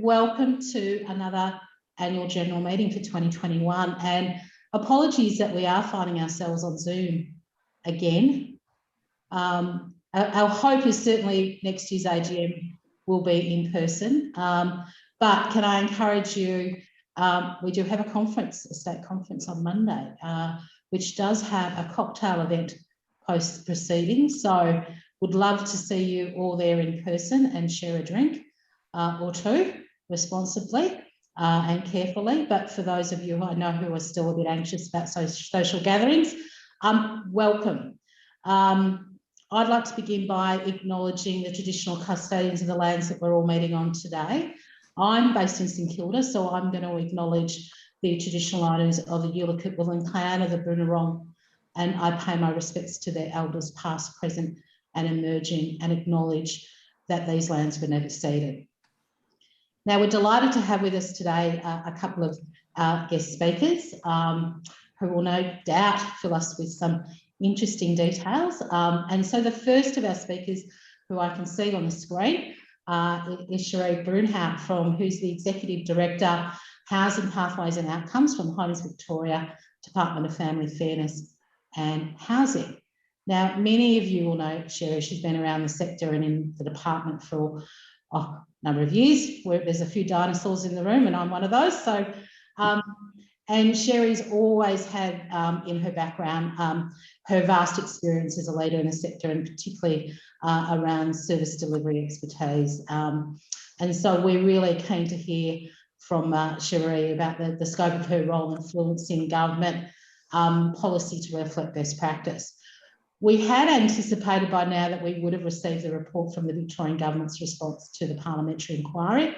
welcome to another annual general meeting for 2021, and apologies that we are finding ourselves on Zoom again. Our hope is certainly next year's AGM will be in person, but can I encourage you, we do have a conference, a state conference on Monday, which does have a cocktail event post proceedings, so would love to see you all there in person and share a drink or two responsibly and carefully. But for those of you who I know who are still a bit anxious about social gatherings, welcome. I'd like to begin by acknowledging the traditional custodians of the lands that we're all meeting on today. I'm based in St Kilda, so I'm going to acknowledge the traditional owners of the Yulukit clan of the Bruinhout, and I pay my respects to their elders past, present and emerging, and acknowledge that these lands were never ceded. Now, we're delighted to have with us today a couple of guest speakers who will no doubt fill us with some interesting details. And so the first of our speakers, who I can see on the screen, is Sherri Bruinhout, who's the Executive Director, Housing Pathways and Outcomes from Homes Victoria, Department of Family Fairness and Housing. Now, many of you will know Sherri. She's been around the sector and in the department for a number of years. There's a few dinosaurs in the room, and I'm one of those. So, and Sherri's always had in her background her vast experience as a leader in the sector, and particularly around service delivery expertise. And so we're really keen to hear from Sherri about the scope of her role in influencing government policy to reflect best practice. We had anticipated by now that we would have received the report from the Victorian Government's response to the Parliamentary Inquiry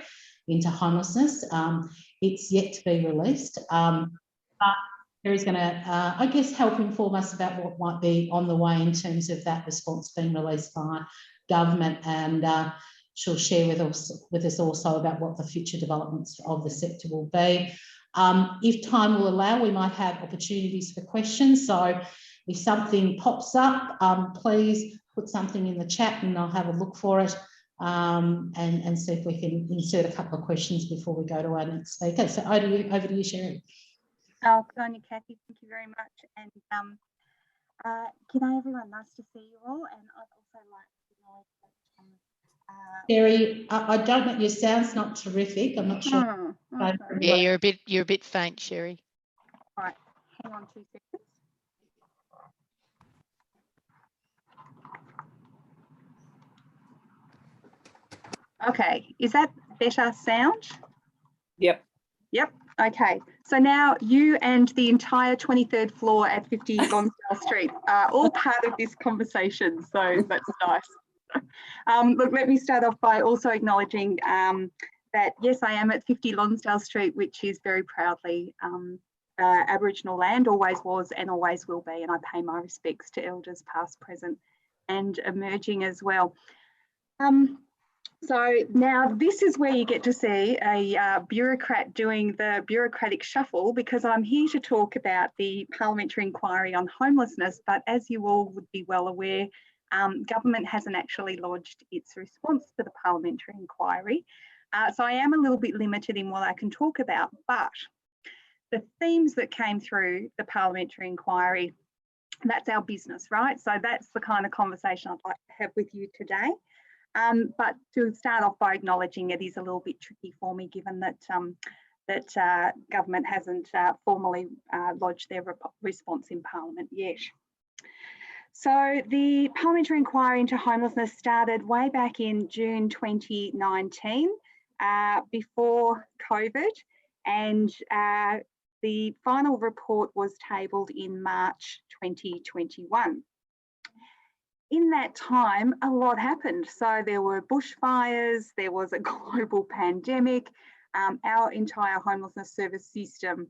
into homelessness. It's yet to be released, but Sherri's going to, I guess, help inform us about what might be on the way in terms of that response being released by government, and she'll share with us also about what the future developments of the sector will be. If time will allow, we might have opportunities for questions. So if something pops up, please put something in the chat and I'll have a look for it and see if we can insert a couple of questions before we go to our next speaker. So over to you, Sherri. Oh, good on you, Kathy. Thank you very much. And g'day, everyone. Nice to see you all. And I'd also like to acknowledge that Sherri, I don't know, your sound's not terrific. I'm not sure. Yeah, you're a bit faint, Sherri. All right, hang on 2 seconds. Okay, is that better sound? Yep. Yep, okay. So now you and the entire 23rd floor at 50 Lonsdale Street are all part of this conversation, so that's nice. Look, let me start off by also acknowledging that, yes, I am at 50 Lonsdale Street, which is very proudly Aboriginal land, always was and always will be, and I pay my respects to elders past, present and emerging as well. So now this is where you get to see a bureaucrat doing the bureaucratic shuffle, because I'm here to talk about the Parliamentary Inquiry on homelessness, but as you all would be well aware, government hasn't actually lodged its response to the Parliamentary Inquiry. So I am a little bit limited in what I can talk about, but the themes that came through the Parliamentary Inquiry, that's our business, right? So that's the kind of conversation I'd like to have with you today. But to start off by acknowledging it is a little bit tricky for me, given that government hasn't formally lodged their response in Parliament yet. So the Parliamentary Inquiry into homelessness started way back in June 2019, before COVID, and the final report was tabled in March 2021. In that time, a lot happened. So there were bushfires, there was a global pandemic, our entire homelessness service system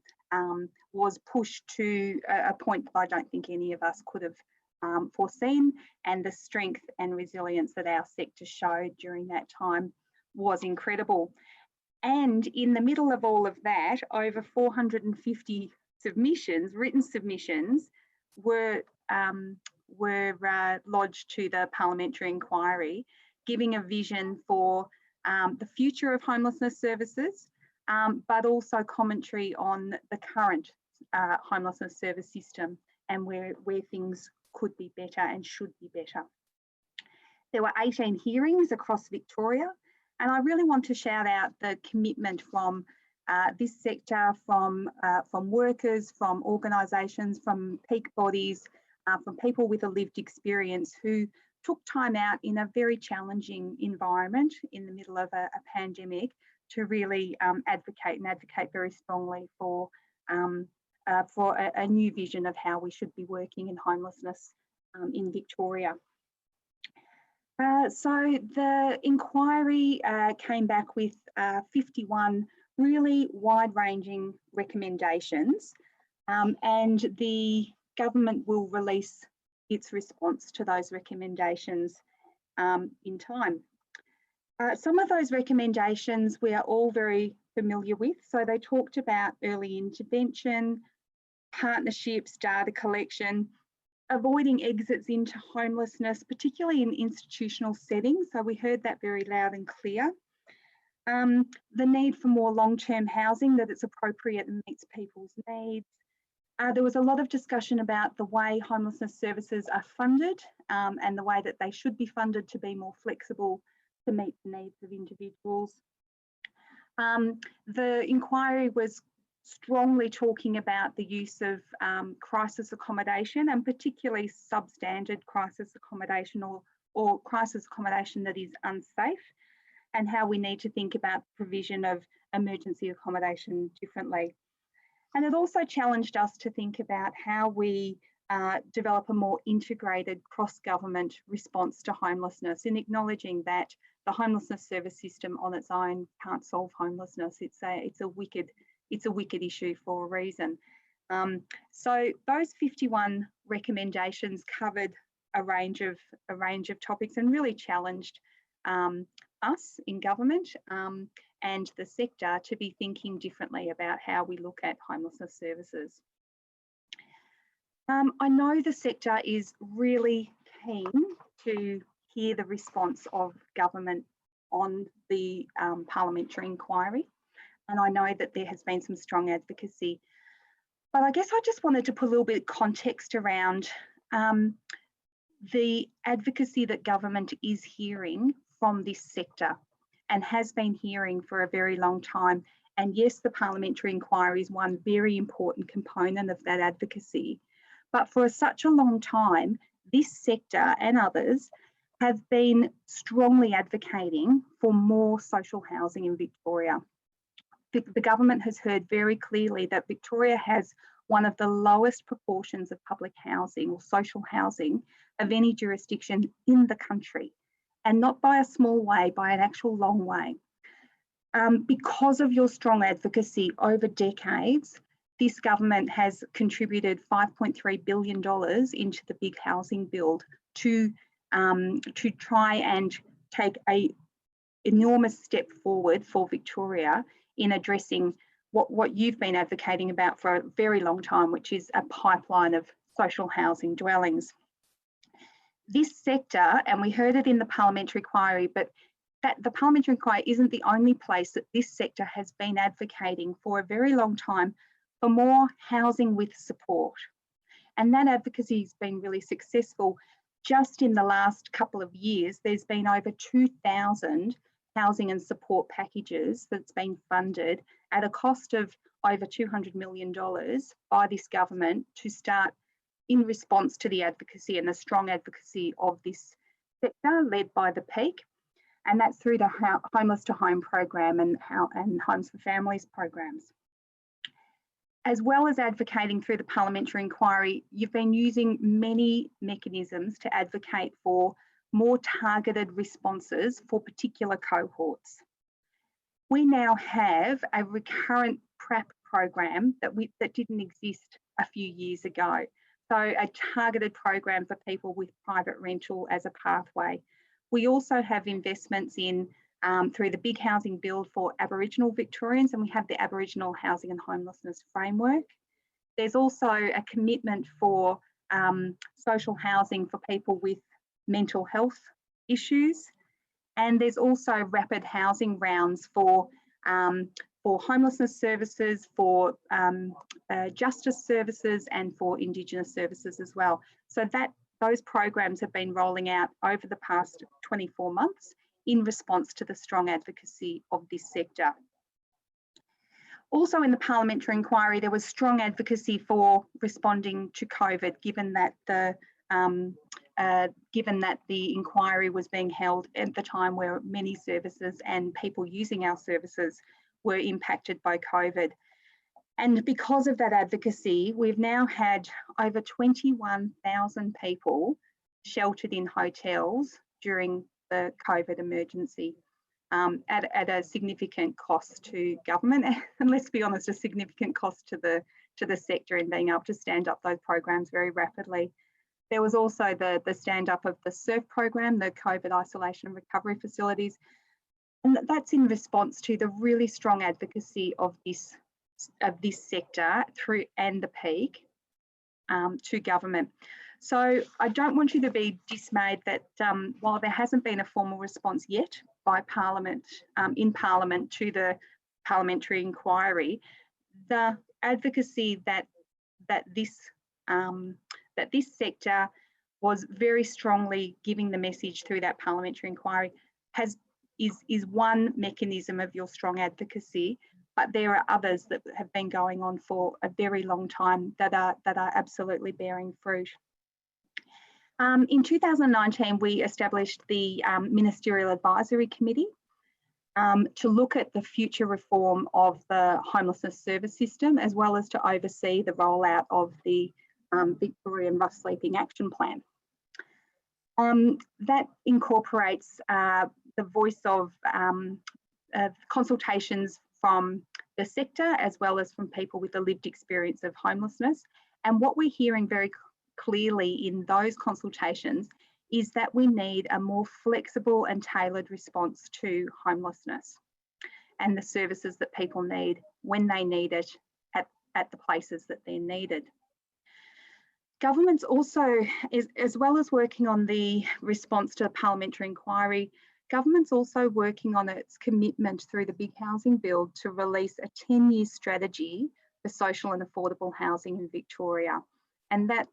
was pushed to a point that I don't think any of us could have foreseen, and the strength and resilience that our sector showed during that time was incredible. And in the middle of all of that, over 450 submissions, written submissions, were lodged to the Parliamentary Inquiry, giving a vision for the future of homelessness services, but also commentary on the current homelessness service system and where things could be better and should be better. There were 18 hearings across Victoria, and I really want to shout out the commitment from this sector, from workers, from organisations, from peak bodies, from people with a lived experience who took time out in a very challenging environment in the middle of a pandemic to really advocate very strongly for a new vision of how we should be working in homelessness in Victoria. So the inquiry came back with 51 really wide-ranging recommendations, and the government will release its response to those recommendations in time. Some of those recommendations we are all very familiar with. So they talked about early intervention, partnerships, data collection, avoiding exits into homelessness, particularly in institutional settings. So we heard that very loud and clear. The need for more long-term housing, that it's appropriate and meets people's needs. There was a lot of discussion about the way homelessness services are funded and the way that they should be funded to be more flexible to meet the needs of individuals. The inquiry was strongly talking about the use of crisis accommodation, and particularly substandard crisis accommodation or crisis accommodation that is unsafe, and how we need to think about the provision of emergency accommodation differently. And it also challenged us to think about how we develop a more integrated cross-government response to homelessness, in acknowledging that the homelessness service system on its own can't solve homelessness. It's a wicked issue for a reason. So those 51 recommendations covered a range of topics and really challenged us in government and the sector to be thinking differently about how we look at homelessness services. I know the sector is really keen to hear the response of government on the parliamentary inquiry, and I know that there has been some strong advocacy. But I guess I just wanted to put a little bit of context around the advocacy that government is hearing from this sector and has been hearing for a very long time. And yes, the parliamentary inquiry is one very important component of that advocacy. But for such a long time, this sector and others have been strongly advocating for more social housing in Victoria. The government has heard very clearly that Victoria has one of the lowest proportions of public housing or social housing of any jurisdiction in the country, and not by a small way, by an actual long way. Because of your strong advocacy over decades, this government has contributed $5.3 billion into the big housing build to try and take an enormous step forward for Victoria in addressing what you've been advocating about for a very long time, which is a pipeline of social housing dwellings. This sector, and we heard it in the parliamentary inquiry, but that the parliamentary inquiry isn't the only place that this sector has been advocating for a very long time for more housing with support. And that advocacy has been really successful. Just in the last couple of years, there's been over 2,000 housing and support packages that's been funded at a cost of over $200 million by this government to start in response to the advocacy and the strong advocacy of this sector led by the Peak. And that's through the Homeless to Home program and Homes for Families programs. As well as advocating through the parliamentary inquiry, you've been using many mechanisms to advocate for more targeted responses for particular cohorts. We now have a recurrent PrAP program that didn't exist a few years ago. So a targeted program for people with private rental as a pathway. We also have investments in through the big housing build for Aboriginal Victorians, and we have the Aboriginal Housing and Homelessness Framework. There's also a commitment for social housing for people with mental health issues. And there's also rapid housing rounds for homelessness services, for justice services, and for Indigenous services as well. So those programs have been rolling out over the past 24 months in response to the strong advocacy of this sector. Also in the Parliamentary Inquiry, there was strong advocacy for responding to COVID, given that the inquiry was being held at the time where many services and people using our services were impacted by COVID. And because of that advocacy, we've now had over 21,000 people sheltered in hotels during the COVID emergency, at a significant cost to government, and let's be honest, a significant cost to the sector in being able to stand up those programs very rapidly. There was also the stand up of the SURF program, the COVID isolation and recovery facilities, and that's in response to the really strong advocacy of this sector through and the peak to government. So I don't want you to be dismayed that while there hasn't been a formal response yet by Parliament, in Parliament to the Parliamentary Inquiry, the advocacy that this sector was very strongly giving the message through that Parliamentary Inquiry is one mechanism of your strong advocacy, but there are others that have been going on for a very long time that are absolutely bearing fruit. In 2019, we established the Ministerial Advisory Committee to look at the future reform of the homelessness service system, as well as to oversee the rollout of the Victorian Rough Sleeping Action Plan. That incorporates the voice of consultations from the sector, as well as from people with a lived experience of homelessness. And what we're hearing very clearly in those consultations is that we need a more flexible and tailored response to homelessness and the services that people need when they need it at the places that they're needed. Government's also, as well as working on the response to the Parliamentary Inquiry, government's also working on its commitment through the Big Housing Bill to release a 10-year strategy for social and affordable housing in Victoria. And that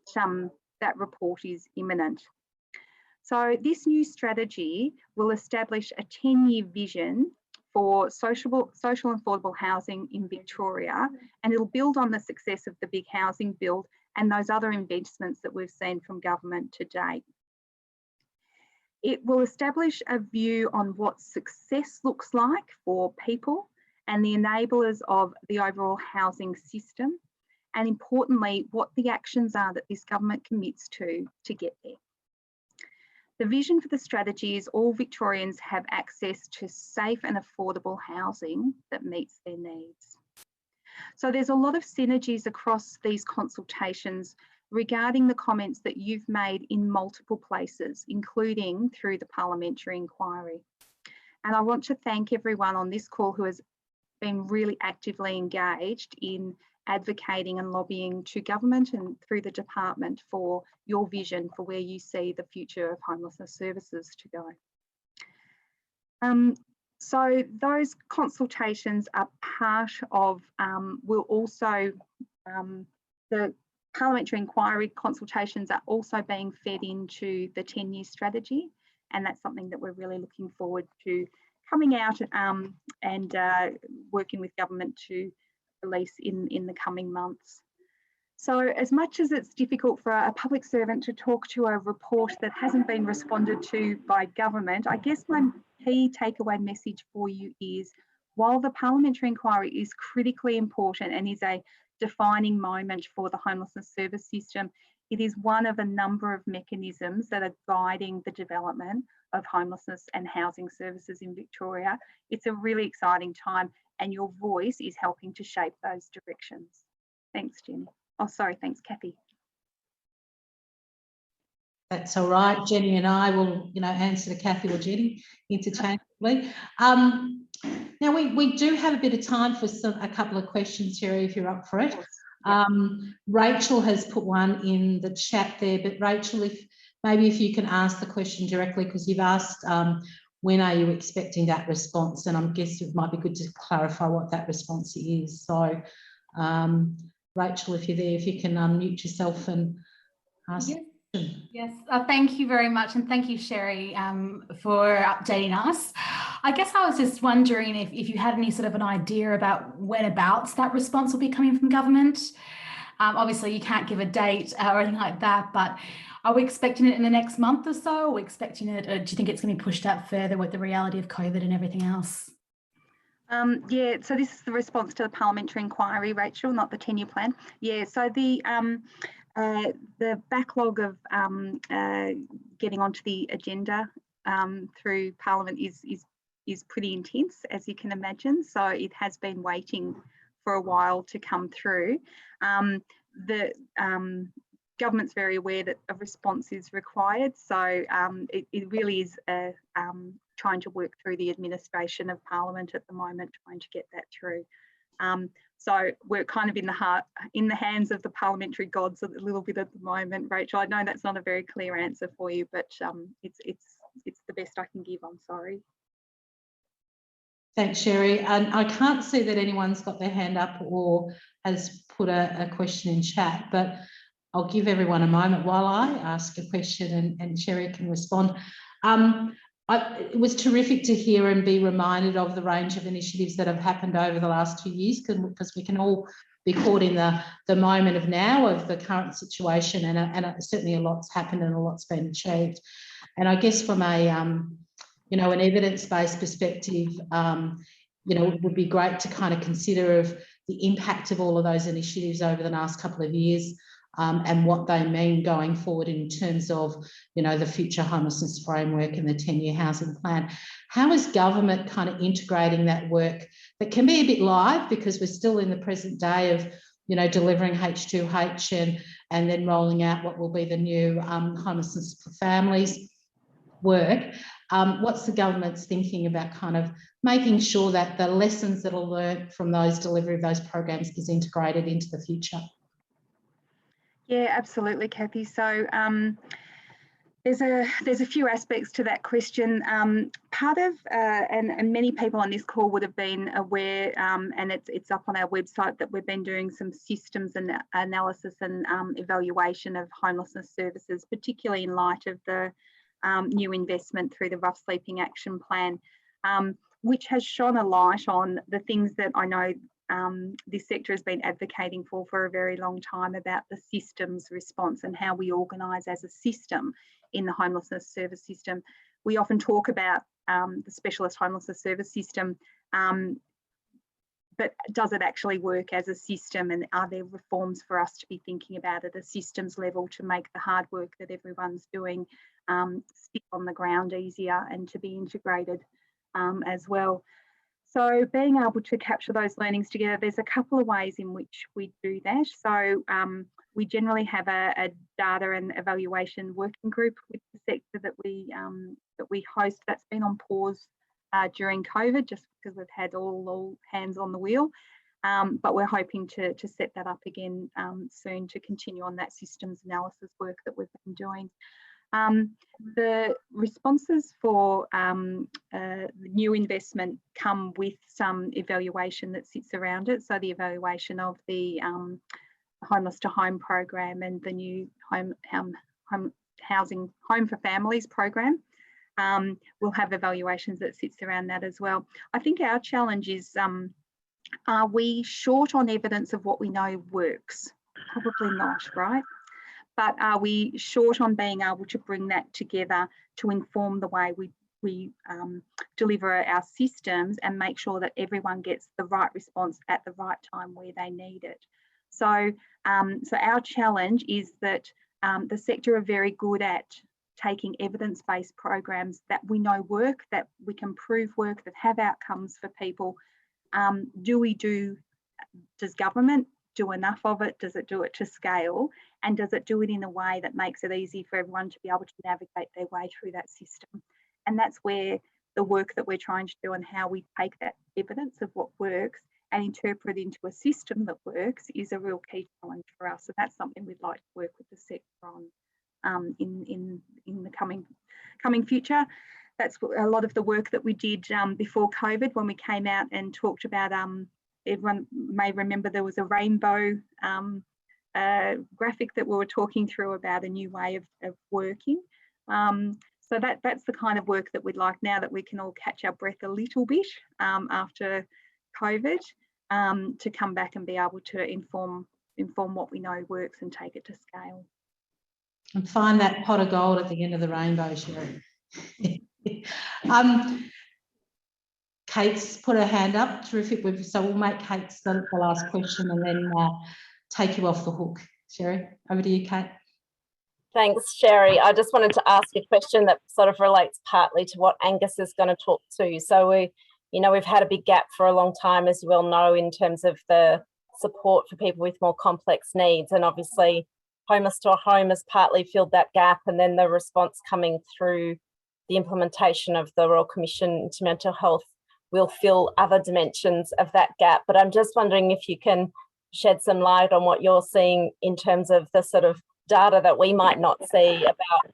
report is imminent. So this new strategy will establish a 10-year vision for social and affordable housing in Victoria, and it'll build on the success of the Big Housing Bill and those other investments that we've seen from government to date. It will establish a view on what success looks like for people and the enablers of the overall housing system, and importantly, what the actions are that this government commits to get there. The vision for the strategy is all Victorians have access to safe and affordable housing that meets their needs. So there's a lot of synergies across these consultations regarding the comments that you've made in multiple places, including through the Parliamentary Inquiry. And I want to thank everyone on this call who has been really actively engaged in advocating and lobbying to government and through the department for your vision for where you see the future of homelessness services to go. So those consultations are part of, the Parliamentary Inquiry consultations are also being fed into the 10-year strategy, and that's something that we're really looking forward to coming out and working with government to release in the coming months. So as much as it's difficult for a public servant to talk to a report that hasn't been responded to by government, I guess my key takeaway message for you is, while the Parliamentary Inquiry is critically important and is a defining moment for the homelessness service system, it is one of a number of mechanisms that are guiding the development of homelessness and housing services in Victoria. It's a really exciting time, and your voice is helping to shape those directions. Thanks, Jenny. Oh, sorry, thanks, Kathy. That's all right. Jenny and I will, answer to Kathy or Jenny interchangeably. Now we do have a bit of time for a couple of questions, Sherri, if you're up for it. Rachel has put one in the chat there, but Rachel, if you can ask the question directly, because you've asked when are you expecting that response? And I guess it might be good to clarify what that response is. So, Rachel, if you're there, if you can unmute yourself and ask. Yes, yes. Thank you very much, and thank you, Sherri, for updating us. I guess I was just wondering if you had any sort of an idea about whenabouts that response will be coming from government. Obviously, you can't give a date or anything like that, but are we expecting it in the next month or so? Are we expecting it, or do you think it's going to be pushed out further with the reality of COVID and everything else? Yeah, so this is the response to the Parliamentary Inquiry, Rachel, not the 10-year plan. Yeah, so the backlog of getting onto the agenda through Parliament is pretty intense, as you can imagine. So it has been waiting for a while to come through. The government's very aware that a response is required. So it really is trying to work through the administration of Parliament at the moment, trying to get that through. So we're kind of in the hands of the parliamentary gods a little bit at the moment, Rachel. I know that's not a very clear answer for you, but it's the best I can give. I'm sorry. Thanks, Sherri. And I can't see that anyone's got their hand up or has put a question in chat, but I'll give everyone a moment while I ask a question and Sherri can respond. It was terrific to hear and be reminded of the range of initiatives that have happened over the last 2 years, because we can all be caught in the moment of now of the current situation, and certainly a lot's happened and a lot's been achieved. And I guess from a an evidence-based perspective, it would be great to kind of consider of the impact of all of those initiatives over the last couple of years, and what they mean going forward in terms of, the future homelessness framework and the 10-year housing plan. How is government kind of integrating that work that can be a bit live, because we're still in the present day of, delivering H2H and then rolling out what will be the new homelessness for families work. What's the government's thinking about kind of making sure that the lessons that are learned from those delivery of those programs is integrated into the future? Yeah, absolutely, Kathy. So there's a few aspects to that question. Part of and many people on this call would have been aware, and it's up on our website, that we've been doing some systems and analysis and evaluation of homelessness services, particularly in light of the new investment through the Rough Sleeping Action Plan, which has shone a light on the things that I know this sector has been advocating for a very long time, about the systems response and how we organise as a system in the homelessness service system. We often talk about the specialist homelessness service system, but does it actually work as a system, and are there reforms for us to be thinking about at a systems level to make the hard work that everyone's doing stick on the ground easier and to be integrated as well. So being able to capture those learnings together, there's a couple of ways in which we do that. So we generally have a data and evaluation working group with the sector that we host. That's been on pause during COVID, just because we've had all hands on the wheel. But we're hoping to set that up again soon, to continue on that systems analysis work that we've been doing. The responses for the new investment come with some evaluation that sits around it. So the evaluation of the Homeless to Home program and the new Home for Families program will have evaluations that sits around that as well. I think our challenge is, are we short on evidence of what we know works? Probably not, right? But are we short on being able to bring that together to inform the way we deliver our systems and make sure that everyone gets the right response at the right time where they need it? So, so our challenge is that the sector are very good at taking evidence-based programs that we know work, that we can prove work, that have outcomes for people. Does government do enough of it? Does it do it to scale? And does it do it in a way that makes it easy for everyone to be able to navigate their way through that system? And that's where the work that we're trying to do and how we take that evidence of what works and interpret into a system that works is a real key challenge for us. So that's something we'd like to work with the sector on in the coming future. that's a lot of the work that we did before COVID, when we came out and talked about, everyone may remember there was a rainbow graphic that we were talking through about a new way of working. So that's the kind of work that we'd like now that we can all catch our breath a little bit after COVID, to come back and be able to inform what we know works and take it to scale. And find that pot of gold at the end of the rainbow, Sherri. Kate's put her hand up. Terrific. So we'll make Kate's the last question and then take you off the hook. Sherri, over to you, Kate. Thanks, Sherri. I just wanted to ask a question that sort of relates partly to what Angus is going to talk to. So we've had a big gap for a long time, as you well know, in terms of the support for people with more complex needs, and obviously Homeless to a Home has partly filled that gap, and then the response coming through the implementation of the Royal Commission into Mental Health will fill other dimensions of that gap. But I'm just wondering if you can shed some light on what you're seeing in terms of the sort of data that we might not see about,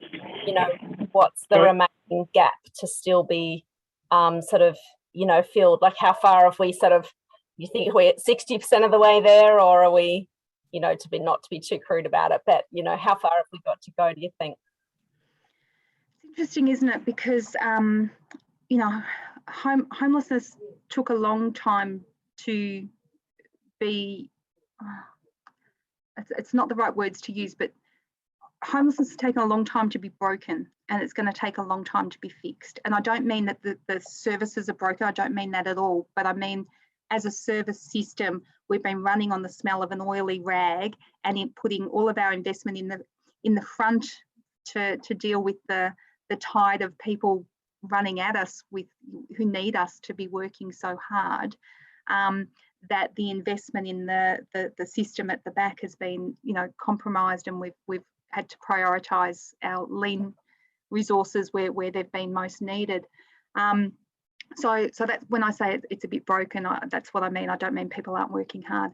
what's the remaining gap to still be filled. Like, how far have we you think we're at 60% of the way there, or are we, not to be too crude about it, but, how far have we got to go, do you think? It's interesting, isn't it? Because, homelessness took a long time to be, it's not the right words to use, but homelessness has taken a long time to be broken, and it's going to take a long time to be fixed. And I don't mean that the services are broken. I don't mean that at all. But I mean, as a service system, we've been running on the smell of an oily rag, and putting all of our investment in the front to deal with the tide of people running at us who need us to be working so hard, that the investment in the system at the back has been compromised, and we've had to prioritise our lean resources where they've been most needed. So that when I say it's a bit broken, that's what I mean. I don't mean people aren't working hard.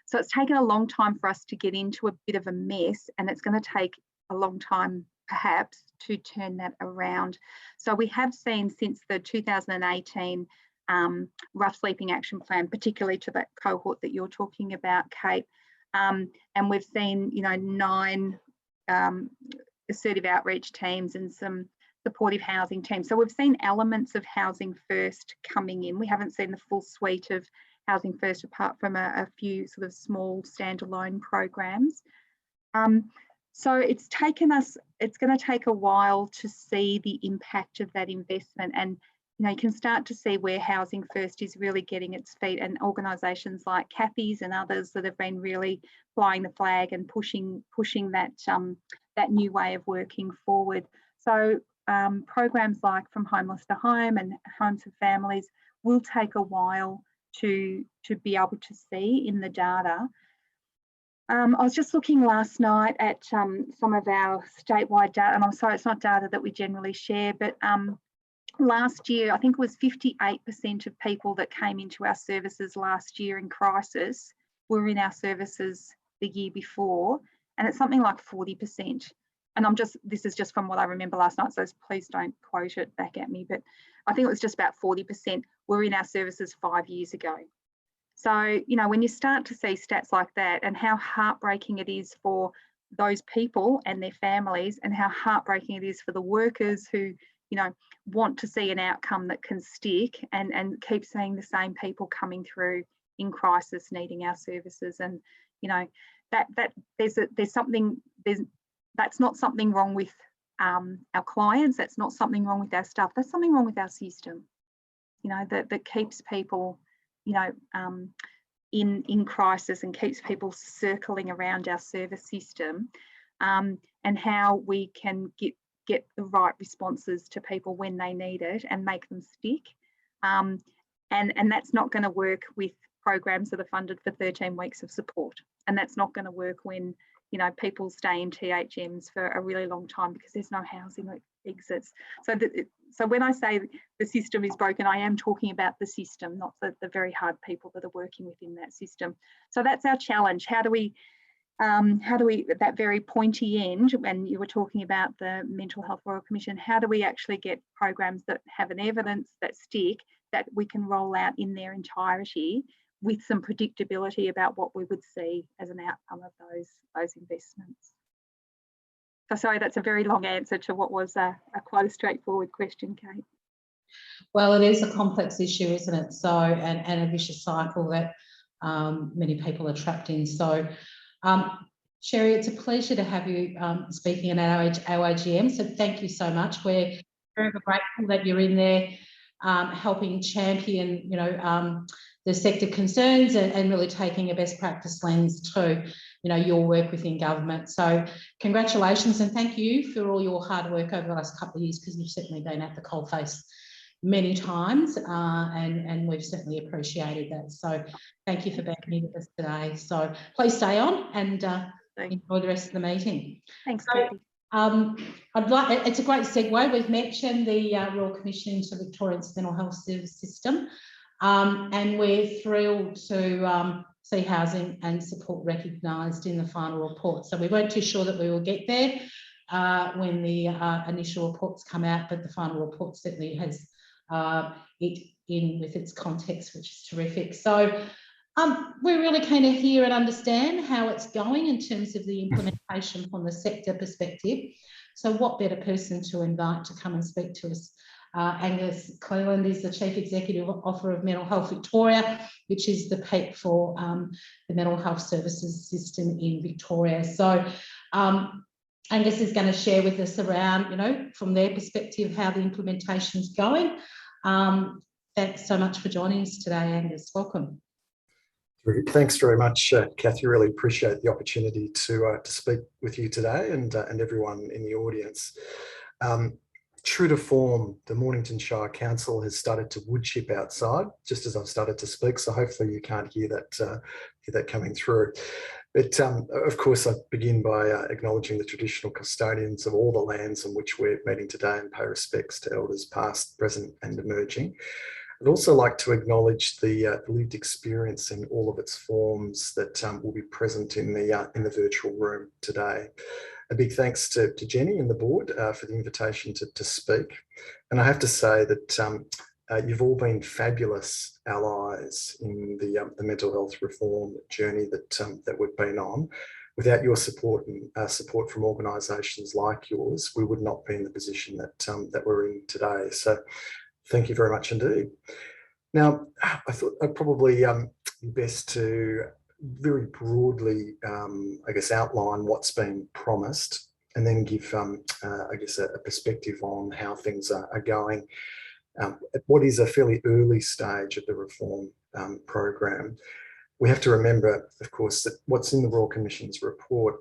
So it's taken a long time for us to get into a bit of a mess, and it's going to take a long time perhaps to turn that around. So we have seen since the 2018 Rough Sleeping Action Plan, particularly to that cohort that you're talking about, Kate, and we've seen 9 assertive outreach teams and some supportive housing teams. So we've seen elements of Housing First coming in. We haven't seen the full suite of Housing First, apart from a few sort of small standalone programs. So it's going to take a while to see the impact of that investment, and you can start to see where Housing First is really getting its feet, and organisations like Kathy's and others that have been really flying the flag and pushing that new way of working forward. So programs like From Homeless to Home and Homes for Families will take a while to be able to see in the data. I was just looking last night at some of our statewide data, and I'm sorry, it's not data that we generally share, but last year, I think it was 58% of people that came into our services last year in crisis were in our services the year before, and it's something like 40%. And this is just from what I remember last night, so please don't quote it back at me, but I think it was just about 40% were in our services 5 years ago. So, when you start to see stats like that, and how heartbreaking it is for those people and their families, and how heartbreaking it is for the workers who, want to see an outcome that can stick, and keep seeing the same people coming through in crisis needing our services. And, that that's not something wrong with our clients, that's not something wrong with our staff, that's something wrong with our system, that keeps people in crisis, and keeps people circling around our service system, and how we can get the right responses to people when they need it and make them stick. And that's not going to work with programs that are funded for 13 weeks of support, and that's not going to work when people stay in THMs for a really long time because there's no housing exits. So when I say the system is broken, I am talking about the system, not the very hard people that are working within that system. So that's our challenge. How do we How do we, at that very pointy end, when you were talking about the Mental Health Royal Commission, how do we actually get programs that have an evidence that stick, that we can roll out in their entirety with some predictability about what we would see as an outcome of those investments? So sorry, that's a very long answer to what was quite a straightforward question, Kate. Well, it is a complex issue, isn't it? So, and a vicious cycle that many people are trapped in. So, Sherri, it's a pleasure to have you speaking at our AGM. So thank you so much. We're very grateful that you're in there helping champion, you know, the sector concerns and really taking a best practice lens to, you know, your work within government. So congratulations and thank you for all your hard work over the last couple of years, because you've certainly been at the coalface many times and we've certainly appreciated that. So thank you for being here with us today. So please stay on and enjoy the rest of the meeting. Thanks, so, Kathy. it's a great segue. We've mentioned the Royal Commission into Victorian's mental health service system, and we're thrilled to see housing and support recognised in the final report. So we weren't too sure that we will get there when the initial reports come out, but the final report certainly has it in with its context, which is terrific. So we're really keen to hear and understand how it's going in terms of the implementation from the sector perspective. So what better person to invite to come and speak to us? Angus Clelland is the Chief Executive Officer of Mental Health Victoria, which is the peak for the mental health services system in Victoria. So Angus is going to share with us around, you know, from their perspective, how the implementation is going. Thanks so much for joining us today, Angus. Welcome. Thanks very much, Kathy. Really appreciate the opportunity to speak with you today and everyone in the audience. True to form, the Mornington Shire Council has started to wood chip outside just as I've started to speak, so hopefully you can't hear that coming through. But of course, I begin by acknowledging the traditional custodians of all the lands on which we're meeting today and pay respects to elders past, present and emerging. I'd also like to acknowledge the lived experience in all of its forms that will be present in the virtual room today. A big thanks to Jenny and the board for the invitation to speak. And I have to say that you've all been fabulous allies in the mental health reform journey that we've been on. Without your support and support from organisations like yours, we would not be in the position that we're in today. So thank you very much indeed. Now, I thought I'd probably be best to very broadly, I guess, outline what's been promised and then give, I guess, a perspective on how things are going at what is a fairly early stage of the reform program. We have to remember, of course, that what's in the Royal Commission's report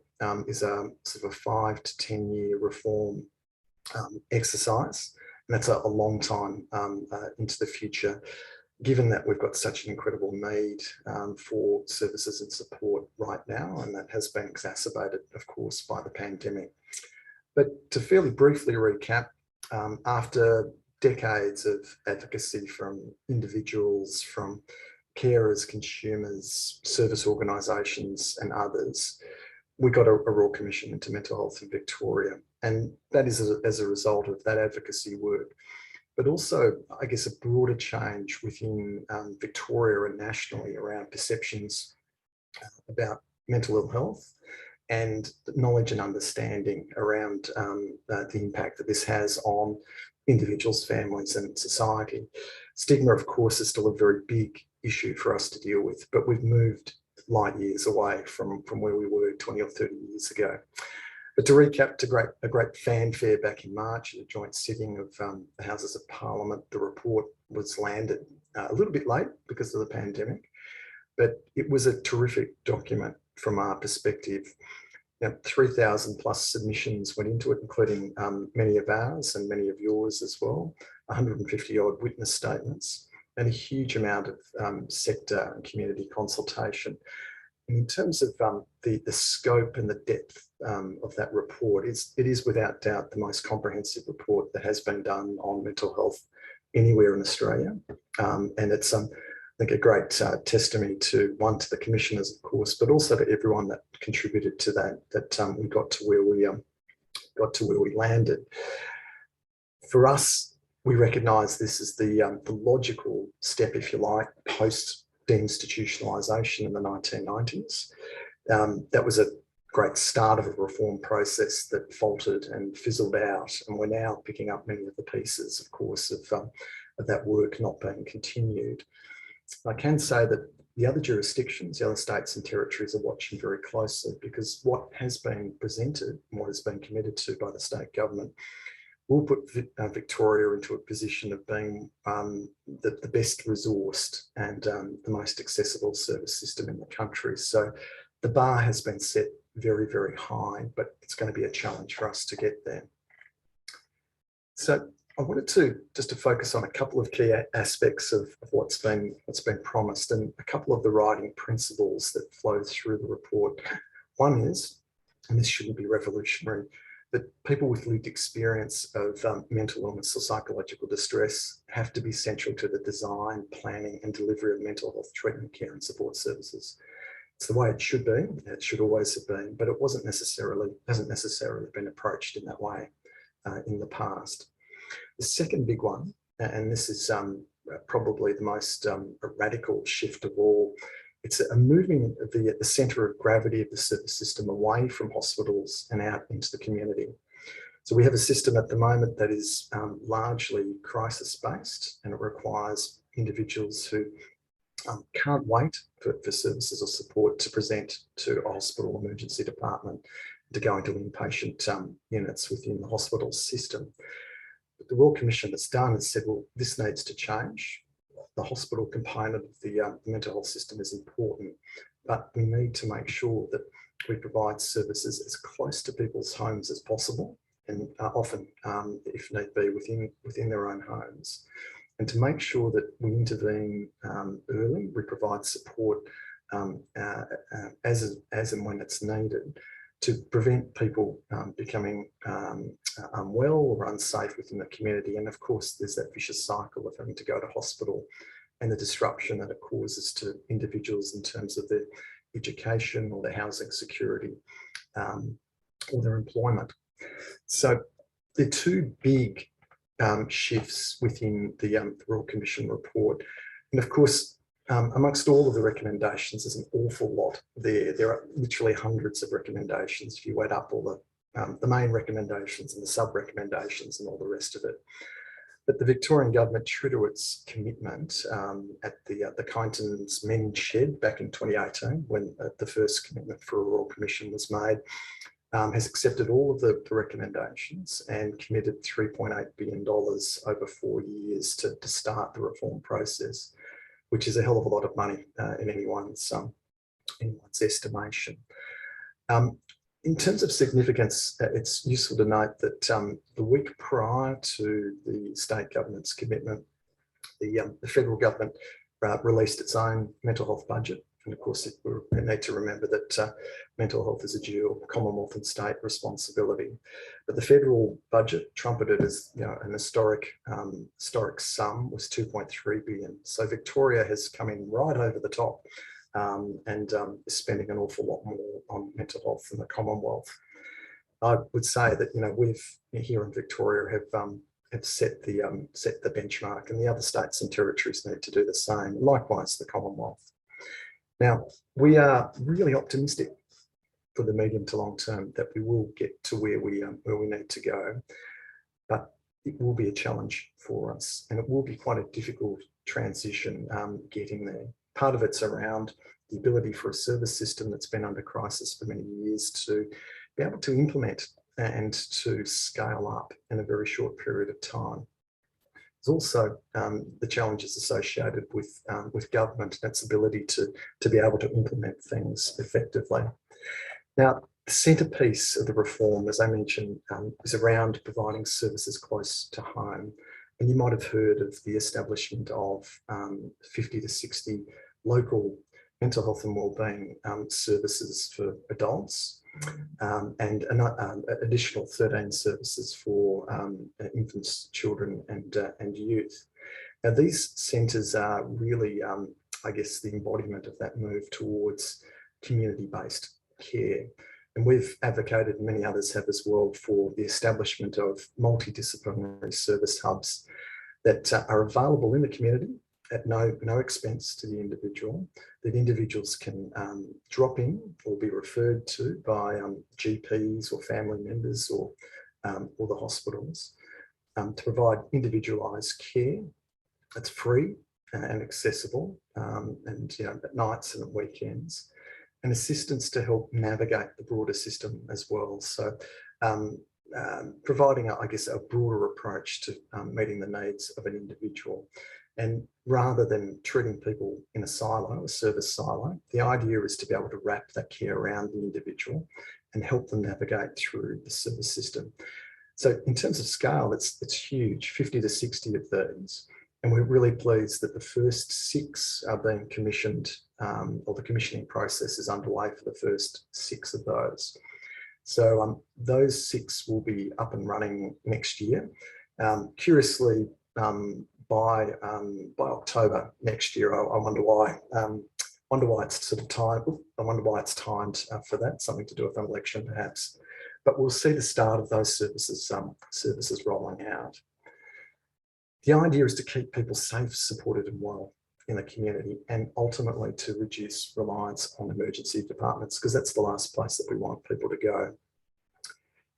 is a sort of a 5 to 10 year reform exercise. And that's a long time into the future, given that we've got such an incredible need for services and support right now, and that has been exacerbated, of course, by the pandemic. But to fairly briefly recap, after decades of advocacy from individuals, from carers, consumers, service organisations and others, we got a Royal Commission into mental health in Victoria. And that is as a result of that advocacy work, but also, I guess, a broader change within Victoria and nationally around perceptions about mental ill health and knowledge and understanding around the impact that this has on individuals, families and society. Stigma, of course, is still a very big issue for us to deal with, but we've moved light years away from where we were 20 or 30 years ago. But to recap, a great fanfare back in March at a joint sitting of the Houses of Parliament, the report was landed a little bit late because of the pandemic, but it was a terrific document from our perspective. 3,000 plus submissions went into it, including many of ours and many of yours as well, 150 odd witness statements, and a huge amount of sector and community consultation. In terms of the scope and the depth of that report, it is without doubt the most comprehensive report that has been done on mental health anywhere in Australia. And it's think a great testimony to the commissioners, of course, but also to everyone that contributed to that we got to where we landed. For us, we recognise this as the logical step, if you like, post deinstitutionalisation in the 1990s. That was a great start of a reform process that faltered and fizzled out, and we're now picking up many of the pieces, of course, of that work not being continued. I can say that the other jurisdictions, the other states and territories, are watching very closely, because what has been presented and what has been committed to by the state government will put Victoria into a position of being the best resourced and the most accessible service system in the country. So the bar has been set very, very high, but it's going to be a challenge for us to get there. So I wanted to focus on a couple of key aspects of what's been promised, and a couple of the writing principles that flow through the report. One is, and this shouldn't be revolutionary, that people with lived experience of mental illness or psychological distress have to be central to the design, planning and delivery of mental health treatment, care and support services. It's the way it should be, it should always have been, but it hasn't necessarily been approached in that way in the past. The second big one, and this is probably the most radical shift of all, it's a moving the centre of gravity of the service system away from hospitals and out into the community. So we have a system at the moment that is largely crisis-based, and it requires individuals who can't wait for services or support to present to a hospital emergency department, to go into inpatient units within the hospital system. But the Royal Commission that's done has said, well, this needs to change. The hospital component of the mental health system is important, but we need to make sure that we provide services as close to people's homes as possible, and often, if need be, within their own homes. And to make sure that we intervene early, we provide support as and when it's needed, to prevent people becoming unwell or unsafe within the community. And of course, there's that vicious cycle of having to go to hospital and the disruption that it causes to individuals in terms of their education or their housing security or their employment. So there are two big shifts within the Royal Commission report. And of course, amongst all of the recommendations, there's an awful lot there. There are literally hundreds of recommendations if you add up all the main recommendations and the sub-recommendations and all the rest of it. But the Victorian government, true to its commitment at the Kyneton's Men Shed back in 2018, when the first commitment for a Royal Commission was made, has accepted all of the recommendations and committed $3.8 billion over 4 years to start the reform process, which is a hell of a lot of money in anyone's estimation. In terms of significance, it's useful to note that the week prior to the state government's commitment, the federal government released its own mental health budget. And of course, we need to remember that mental health is a dual Commonwealth and state responsibility. But the federal budget, trumpeted as an historic sum, was $2.3 billion. So Victoria has come in right over the top and is spending an awful lot more on mental health than the Commonwealth. I would say that we've here in Victoria have set the benchmark, and the other states and territories need to do the same. Likewise, the Commonwealth. Now, we are really optimistic for the medium to long term that we will get to where we need to go, but it will be a challenge for us, and it will be quite a difficult transition getting there. Part of it's around the ability for a service system that's been under crisis for many years to be able to implement and to scale up in a very short period of time. There's also the challenges associated with government and its ability to be able to implement things effectively. Now, the centrepiece of the reform, as I mentioned, is around providing services close to home. And you might have heard of the establishment of 50 to 60 local mental health and wellbeing services for adults, and an additional 13 services for infants, children and youth. Now, these centres are really I guess, the embodiment of that move towards community-based care. And we've advocated, and many others have as well, for the establishment of multidisciplinary service hubs that are available in the community at no expense to the individual, that individuals can drop in or be referred to by GPs or family members or the hospitals to provide individualised care that's free and accessible, and at nights and at weekends, and assistance to help navigate the broader system as well. So providing, I guess, a broader approach to meeting the needs of an individual. And rather than treating people in a silo, a service silo, the idea is to be able to wrap that care around the individual and help them navigate through the service system. So in terms of scale, it's huge, 50 to 60 of these. And we're really pleased that the first 6 are being commissioned, or the commissioning process is underway for the first 6 of those. So those 6 will be up and running next year. Curiously, by October next year, I wonder why. Wonder why it's sort of timed. I wonder why it's timed for that. Something to do with an election, perhaps. But we'll see the start of those services rolling out. The idea is to keep people safe, supported and well in the community, and ultimately to reduce reliance on emergency departments, because that's the last place that we want people to go.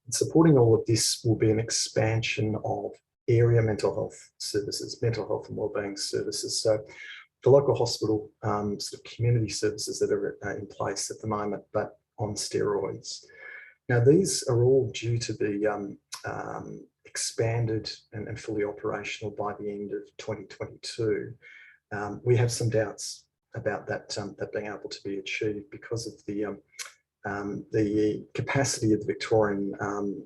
And supporting all of this will be an expansion of area mental health services, mental health and wellbeing services. So the local hospital sort of community services that are in place at the moment, but on steroids. Now, these are all due to be expanded and fully operational by the end of 2022. We have some doubts about that being able to be achieved because of the capacity of the Victorian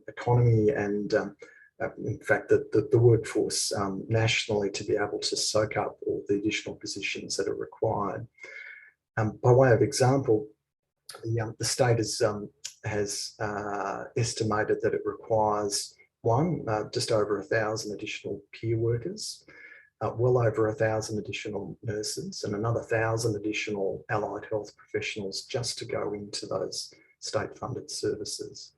economy and in fact the workforce nationally to be able to soak up all the additional positions that are required. By way of example, the state has estimated that it requires just over 1,000 additional peer workers, well over 1,000 additional nurses, and another 1,000 additional allied health professionals just to go into those state-funded services.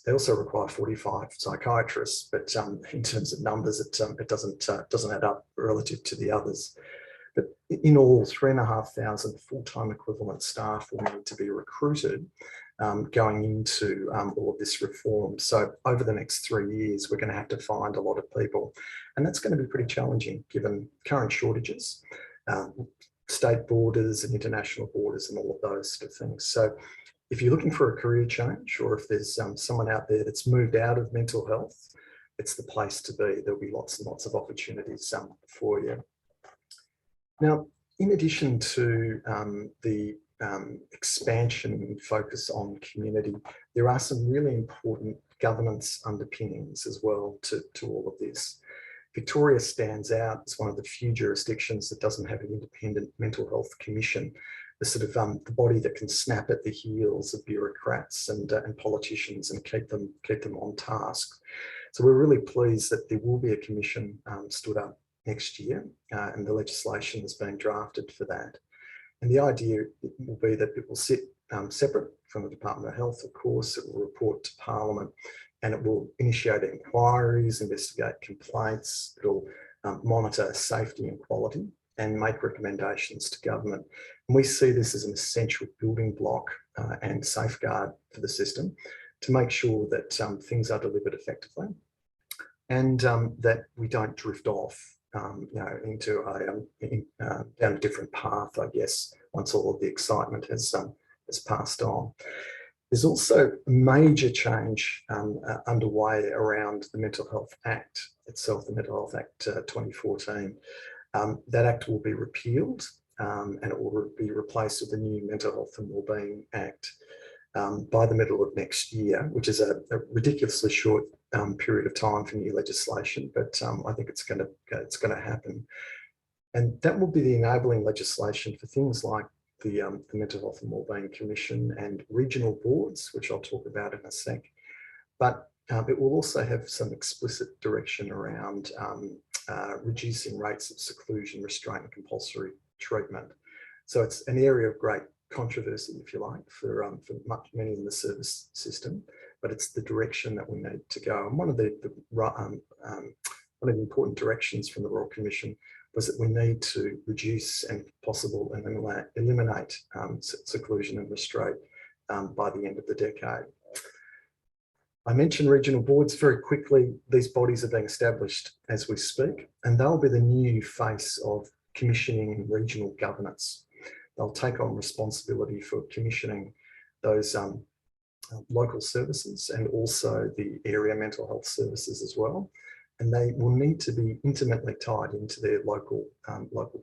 They also require 45 psychiatrists, but in terms of numbers, it doesn't add up relative to the others. But in all, 3,500 full-time equivalent staff will need to be recruited going into all of this reform. So over the next 3 years, we're going to have to find a lot of people. And that's going to be pretty challenging given current shortages, state borders and international borders and all of those sort of things. So if you're looking for a career change, or if there's someone out there that's moved out of mental health, it's the place to be. There'll be lots and lots of opportunities for you. Now, in addition to the expansion and focus on community, there are some really important governance underpinnings as well to all of this. Victoria stands out as one of the few jurisdictions that doesn't have an independent mental health commission, the sort of the body that can snap at the heels of bureaucrats and politicians and keep them on task. So we're really pleased that there will be a commission stood up next year, and the legislation is being drafted for that. And the idea will be that it will sit separate from the Department of Health, of course. It will report to Parliament, and it will initiate inquiries, investigate complaints. It'll monitor safety and quality and make recommendations to government. And we see this as an essential building block and safeguard for the system to make sure that things are delivered effectively, and that we don't drift off into down a different path, I guess, once all of the excitement has passed on. There's also a major change underway around the Mental Health Act itself, the Mental Health Act 2014. That act will be repealed and it will be replaced with the new Mental Health and Wellbeing Act by the middle of next year, which is a ridiculously short period of time for new legislation, but I think it's going to happen. And that will be the enabling legislation for things like the Mental Health and Wellbeing Commission and regional boards, which I'll talk about in a sec. But it will also have some explicit direction around reducing rates of seclusion, restraint and compulsory treatment. So it's an area of great controversy, if you like, for many in the service system, but it's the direction that we need to go. And one of the important directions from the Royal Commission was that we need to reduce and, if possible, eliminate seclusion and restraint by the end of the decade. I mentioned regional boards very quickly. These bodies are being established as we speak, and they'll be the new face of commissioning regional governance. They'll take on responsibility for commissioning those local services and also the area mental health services as well. And they will need to be intimately tied into their local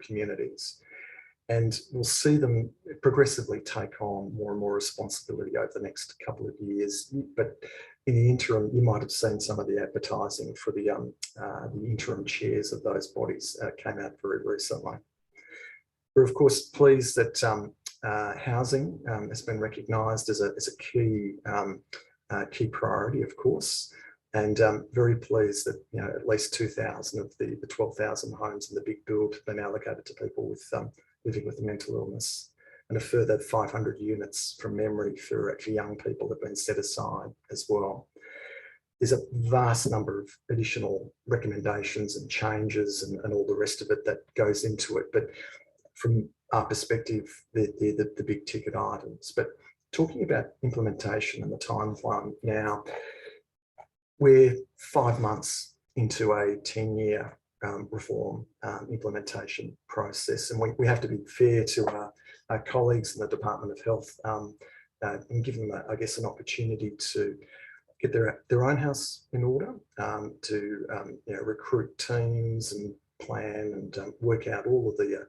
communities. And we'll see them progressively take on more and more responsibility over the next couple of years. But in the interim, you might have seen some of the advertising for the interim chairs of those bodies came out very recently. We're of course pleased that housing has been recognised as a key priority, of course, and very pleased that at least 2,000 of the 12,000 homes in the big build have been allocated to people with living with a mental illness, and a further 500 units from memory for young people have been set aside as well. There's a vast number of additional recommendations and changes and all the rest of it that goes into it, but from our perspective, they're the big ticket items. But talking about implementation and the timeline now, we're 5 months into a 10-year reform implementation process, and we have to be fair to our colleagues in the Department of Health and give them, I guess, an opportunity to get their own house in order, to recruit teams and plan and work out all of the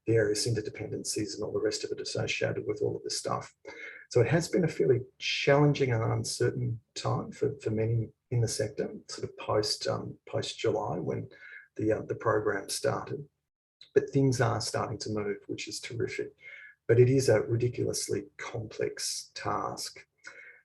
various interdependencies and all the rest of it associated with all of this stuff. So it has been a fairly challenging and uncertain time for many in the sector, sort of post July when the program started. But things are starting to move, which is terrific. But it is a ridiculously complex task.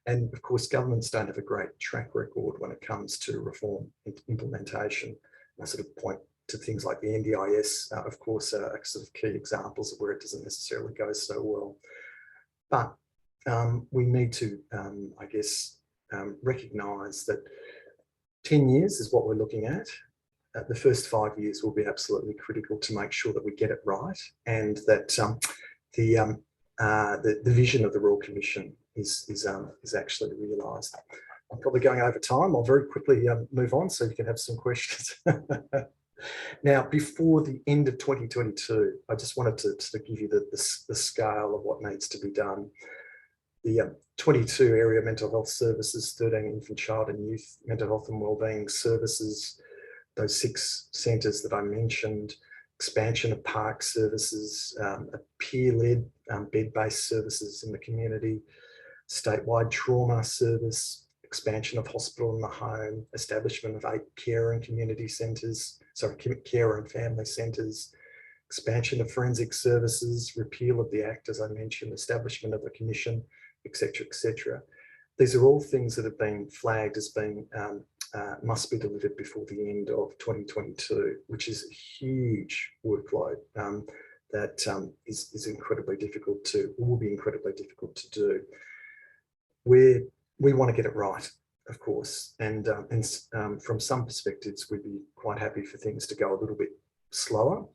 And of course, governments don't have a great track record when it comes to reform implementation. I sort of point to things like the NDIS, of course, are sort of key examples of where it doesn't necessarily go so well. But we need to, I guess, recognise that 10 years is what we're looking at. The first 5 years will be absolutely critical to make sure that we get it right, and that the vision of the Royal Commission is actually realised. I'm probably going over time. I'll very quickly move on so you can have some questions. Now, before the end of 2022, I just wanted to sort of give you the scale of what needs to be done. The 22 area mental health services, 13 infant, child and youth mental health and wellbeing services, those 6 centres that I mentioned, expansion of park services, a peer-led bed-based services in the community, statewide trauma service, expansion of hospital in the home, establishment of 8 care and community centres, care and family centres, expansion of forensic services, repeal of the Act, as I mentioned, establishment of a commission, etc., etc. These are all things that have been flagged as being must be delivered before the end of 2022, which is a huge workload that is incredibly difficult to, will be incredibly difficult to do. We want to get it right, of course, and from some perspectives, we'd be quite happy for things to go a little bit slower.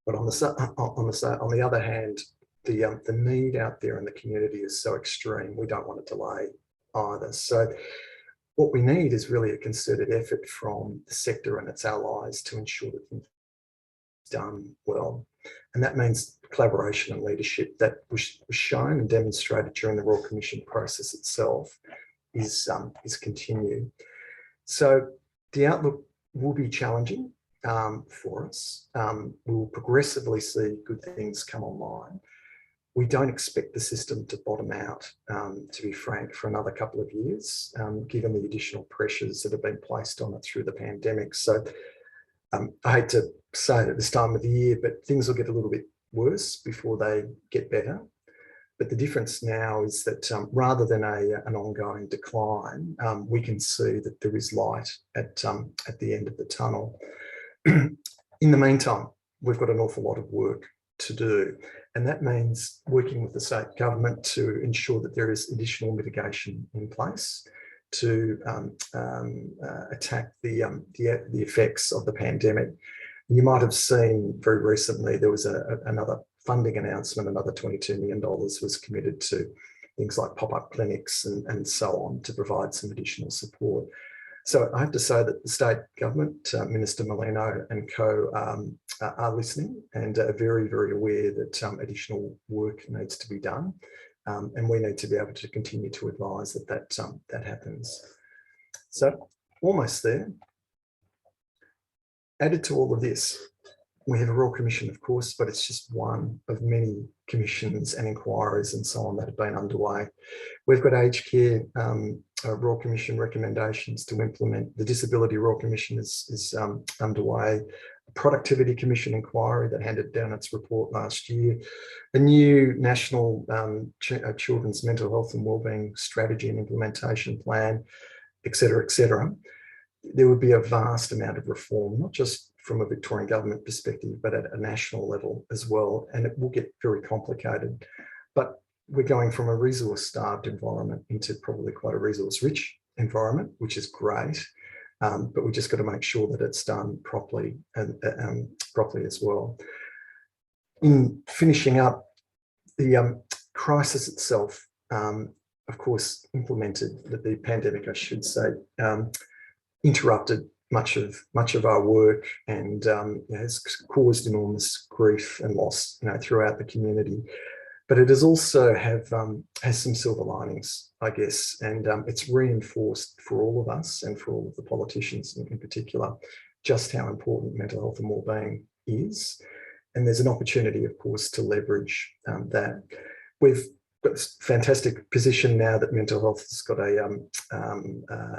But on the other hand, the need out there in the community is so extreme, we don't want to delay either. So what we need is really a concerted effort from the sector and its allies to ensure that things are done well. And that means collaboration and leadership that was shown and demonstrated during the Royal Commission process itself is continued. So the outlook will be challenging for us. We'll progressively see good things come online. We don't expect the system to bottom out, to be frank, for another couple of years, given the additional pressures that have been placed on it through the pandemic. So I hate to say it at this time of the year, but things will get a little bit worse before they get better. But the difference now is that rather than an ongoing decline, we can see that there is light at the end of the tunnel. In the meantime, we've got an awful lot of work to do. And that means working with the state government to ensure that there is additional mitigation in place to attack the effects of the pandemic. You might have seen very recently there was another funding announcement, another $22 million was committed to things like pop-up clinics and so on to provide some additional support. So I have to say that the state government, Minister Molino and co are listening and are very, very aware that additional work needs to be done. And we need to be able to continue to advise that happens. So almost there. Added to all of this, we have a Royal Commission, of course, but it's just one of many commissions and inquiries and so on that have been underway. We've got aged care Royal Commission recommendations to implement. The Disability Royal Commission is underway. A Productivity Commission inquiry that handed down its report last year. A new National Children's Mental Health and Wellbeing Strategy and Implementation Plan, et cetera, et cetera. There would be a vast amount of reform, not just from a Victorian government perspective, but at a national level as well. And it will get very complicated. But we're going from a resource-starved environment into probably quite a resource-rich environment, which is great. But we just got to make sure that it's done properly and properly as well. In finishing up, the crisis itself, of course, implemented the pandemic, I should say, interrupted much of our work and has caused enormous grief and loss, throughout the community. But it has also has some silver linings, I guess, and it's reinforced for all of us and for all of the politicians in particular just how important mental health and wellbeing is. And there's an opportunity, of course, to leverage that. We've got this fantastic position now that mental health has got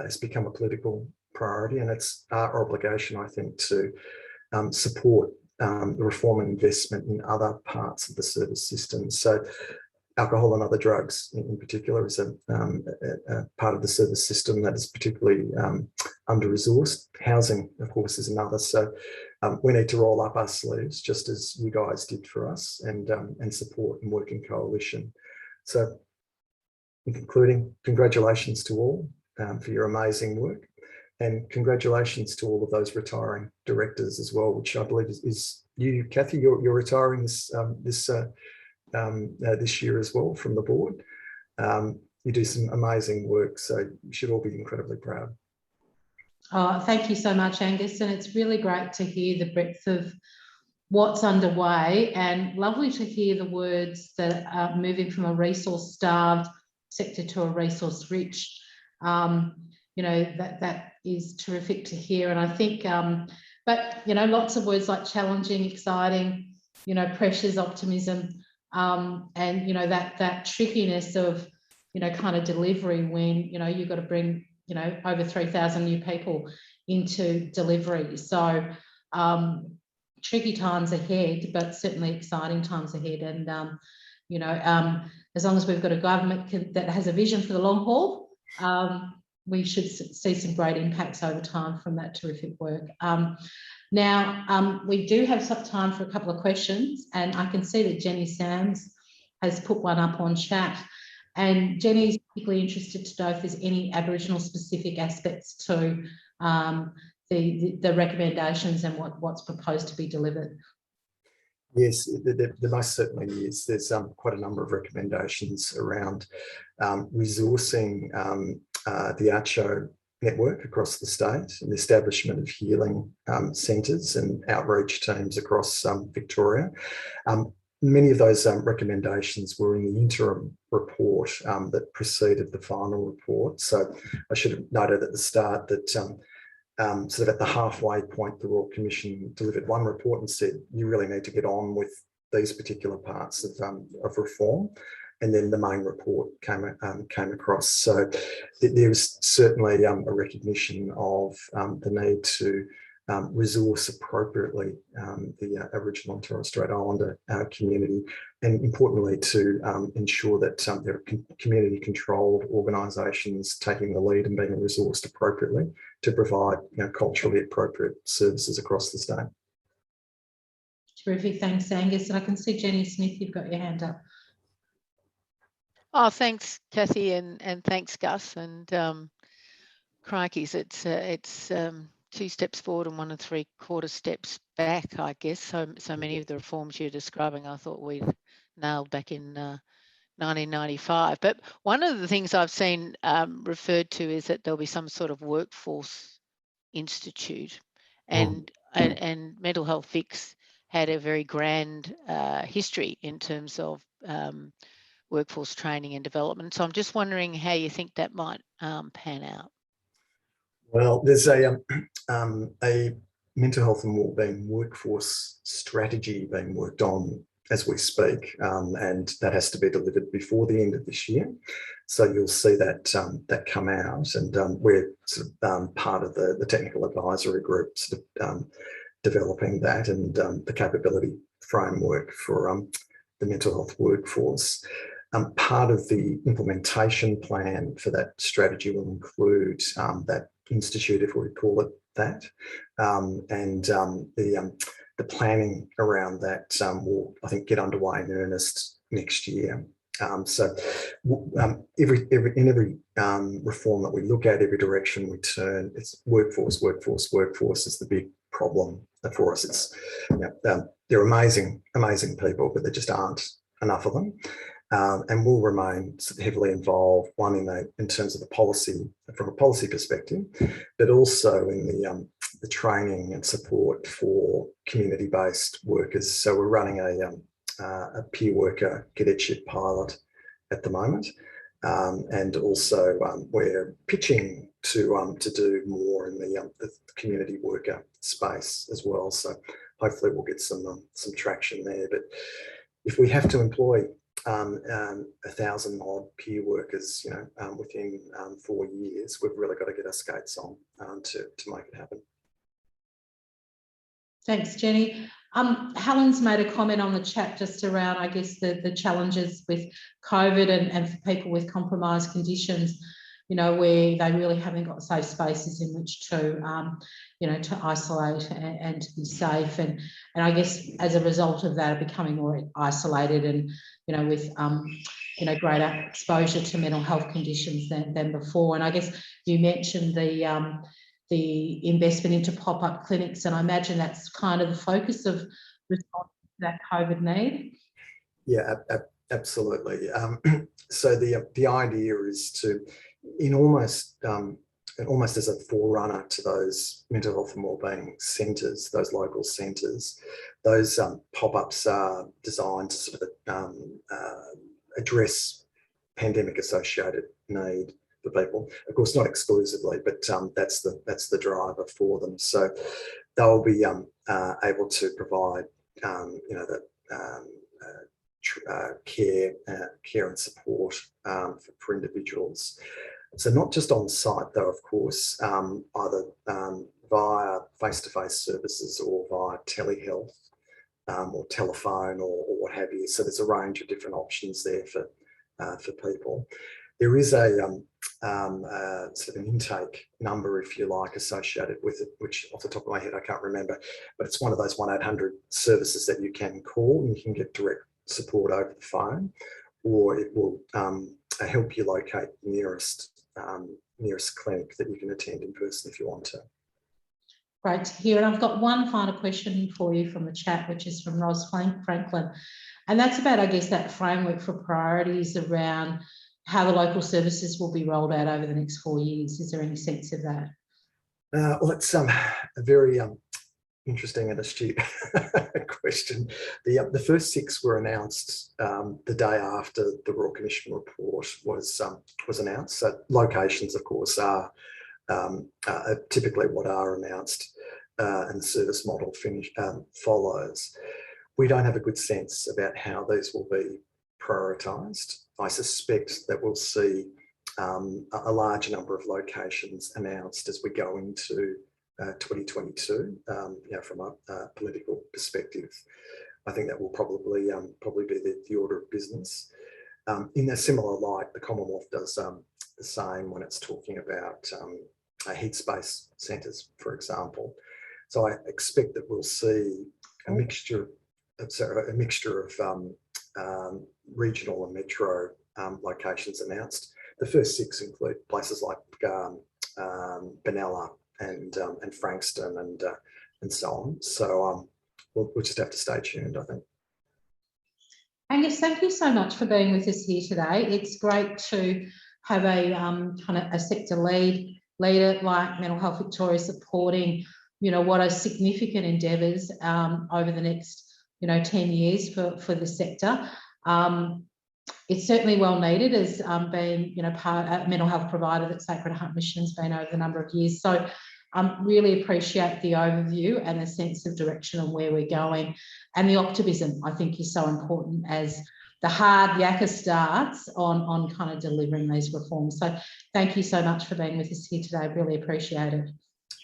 has become a political priority, and it's our obligation, I think, to support the reform and investment in other parts of the service system. So alcohol and other drugs in particular is a part of the service system that is particularly under-resourced. Housing, of course, is another. So we need to roll up our sleeves, just as you guys did for us, and support and work in coalition. So in concluding, congratulations to all for your amazing work. And congratulations to all of those retiring directors as well, which I believe is you, Kathy. You're retiring this year as well from the board. You do some amazing work, so you should all be incredibly proud. Oh, thank you so much, Angus. And it's really great to hear the breadth of what's underway, and lovely to hear the words that are moving from a resource-starved sector to a resource-rich. That is terrific to hear. And I think, but, lots of words like challenging, exciting, pressures, optimism, and, that trickiness of, kind of delivery when, you've got to bring, over 3,000 new people into delivery. So tricky times ahead, but certainly exciting times ahead. And, as long as we've got a government that has a vision for the long haul, we should see some great impacts over time from that terrific work. Now, we do have some time for a couple of questions, and I can see that Jenny Sams has put one up on chat. And Jenny's particularly interested to know if there's any Aboriginal specific aspects to the recommendations and what's proposed to be delivered. Yes, there most certainly is. There's quite a number of recommendations around resourcing the ACHO network across the state and the establishment of healing centres and outreach teams across Victoria. Many of those recommendations were in the interim report that preceded the final report. So I should have noted at the start that sort of at the halfway point, the Royal Commission delivered one report and said, you really need to get on with these particular parts of reform. And then the main report came across. So there's certainly a recognition of the need to resource appropriately the Aboriginal and Torres Strait Islander community, and importantly to ensure that there are community-controlled organisations taking the lead and being resourced appropriately to provide culturally appropriate services across the state. Terrific, thanks Angus. And I can see Jenny Smith, you've got your hand up. Oh, thanks, Kathy, and thanks, Gus. And crikeys, it's 2 steps forward and 1 3/4 steps back, I guess. So many of the reforms you're describing, I thought we'd nailed back in 1995. But one of the things I've seen referred to is that there'll be some sort of workforce institute, and Mental Health Fix had a very grand history in terms of workforce training and development. So I'm just wondering how you think that might pan out. Well, there's a mental health and wellbeing workforce strategy being worked on as we speak, and that has to be delivered before the end of this year. So you'll see that that come out, and we're sort of part of the technical advisory group, sort of developing that and the capability framework for the mental health workforce. Part of the implementation plan for that strategy will include that institute, if we call it that, and the planning around that will, I think, get underway in earnest next year. So every reform that we look at, every direction we turn, it's workforce is the big problem for us. It's they're amazing people, but there just aren't enough of them. And we'll remain sort of heavily involved, one in terms of the policy, from a policy perspective, but also in the training and support for community-based workers. So we're running a peer worker cadetship pilot at the moment, and also we're pitching to do more in the community worker space as well. So hopefully we'll get some traction there. But if we have to employ 1,000 odd peer workers, within 4 years, we've really got to get our skates on to make it happen. Thanks, Jenny. Helen's made a comment on the chat just around, I guess, the challenges with COVID and for people with compromised conditions, where they really haven't got safe spaces in which to, to isolate and to be safe. And I guess as a result of that, are becoming more isolated and, with, greater exposure to mental health conditions than before. And I guess you mentioned the investment into pop-up clinics, and I imagine that's kind of the focus of response to that COVID need. Yeah, absolutely. So the idea is to, in almost as a forerunner to those mental health and wellbeing centres, those local centres, those pop-ups are designed to sort of address pandemic-associated need for people. Of course, not exclusively, but that's the driver for them. So they'll be able to provide, care and support for individuals. So not just on site, though, of course, either via face-to-face services or via telehealth or telephone or what have you. So there's a range of different options there for people. There is a sort of an intake number, if you like, associated with it, which off the top of my head I can't remember, but it's one of those 1-800 services that you can call and you can get direct support over the phone, or it will help you locate the nearest clinic that you can attend in person if you want to. Great to hear. And I've got one final question for you from the chat, which is from Ros Franklin. And that's about, I guess, that framework for priorities around how the local services will be rolled out over the next 4 years. Is there any sense of that? Well, it's a very interesting and astute question. The first 6 were announced the day after the Royal Commission report was announced. So locations, of course, are typically what are announced, and the service model follows. We don't have a good sense about how these will be prioritised. I suspect that we'll see a large number of locations announced as we go into 2022. From a political perspective, I think that will probably be the order of business. In a similar light, the Commonwealth does the same when it's talking about heat space centres, for example. So I expect that we'll see a mixture a mixture of regional and metro locations announced. The first 6 include places like Benalla and Frankston and so on. So we'll just have to stay tuned, I think. Angus, thank you so much for being with us here today. It's great to have a kind of a sector leader like Mental Health Victoria supporting, you know, what are significant endeavours over the next, you know, 10 years for the sector. It's certainly well needed as being, you know, a mental health provider that Sacred Heart Mission's been over a number of years. So really appreciate the overview and the sense of direction on where we're going, and the optimism I think is so important as the hard yakka starts on kind of delivering these reforms. So thank you so much for being with us here today. Really appreciate it.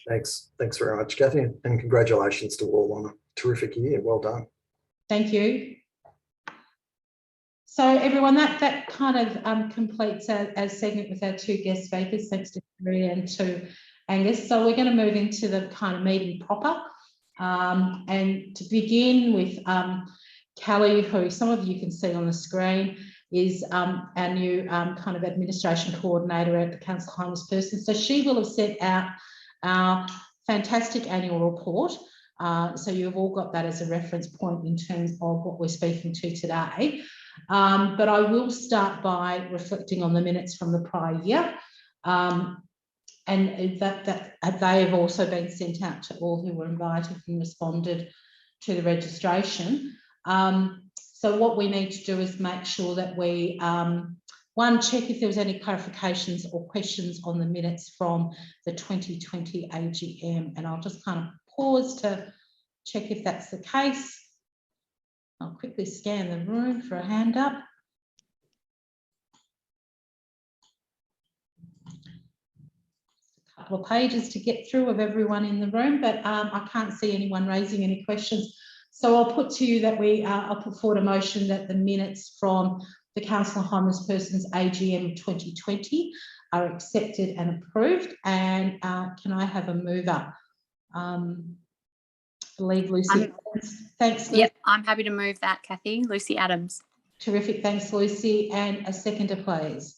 Thanks very much, Kathy, and congratulations to all on a terrific year. Well done. Thank you. So everyone, that kind of completes our segment with our 2 guest speakers. Thanks to Sherri and to Angus. So we're going to move into the kind of meeting proper, and to begin with Kelly, who some of you can see on the screen, is our new kind of administration coordinator at the Council of Homeless Persons. So she will have sent out our fantastic annual report. So you've all got that as a reference point in terms of what we're speaking to today. But I will start by reflecting on the minutes from the prior year. And that they have also been sent out to all who were invited and responded to the registration. So what we need to do is make sure that we, one, check if there was any clarifications or questions on the minutes from the 2020 AGM. And I'll just kind of pause to check if that's the case. I'll quickly scan the room for a hand up. A couple of pages to get through of everyone in the room, but I can't see anyone raising any questions. So I'll put to you that I'll put forward a motion that the minutes from the Council of Homeless Persons AGM 2020 are accepted and approved. And can I have a mover? I believe Lucy. Thanks, Lucy. Yep, I'm happy to move that, Kathy. Lucy Adams. Terrific, thanks, Lucy. And a seconder, please.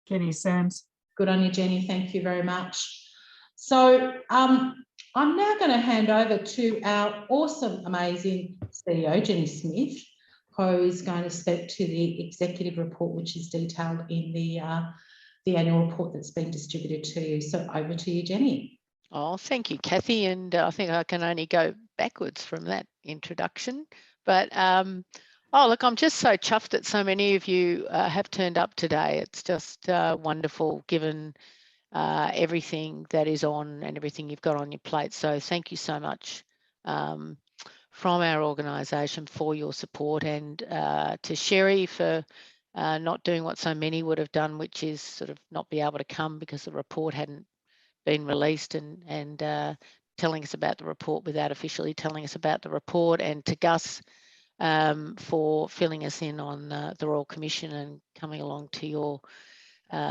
Jenny Sams. Good on you, Jenny. Thank you very much. So I'm now going to hand over to our awesome, amazing CEO, Jenny Smith, who is going to speak to the executive report, which is detailed in the annual report that's been distributed to you. So over to you, Jenny. Oh, thank you, Kathy. And I think I can only go backwards from that introduction. But, oh, look, I'm just so chuffed that so many of you have turned up today. It's just wonderful, given everything that is on and everything you've got on your plate. So thank you so much from our organisation for your support, and to Sherri for not doing what so many would have done, which is sort of not be able to come because the report hadn't been released, and telling us about the report without officially telling us about the report, and to Gus for filling us in on the Royal Commission and coming along to your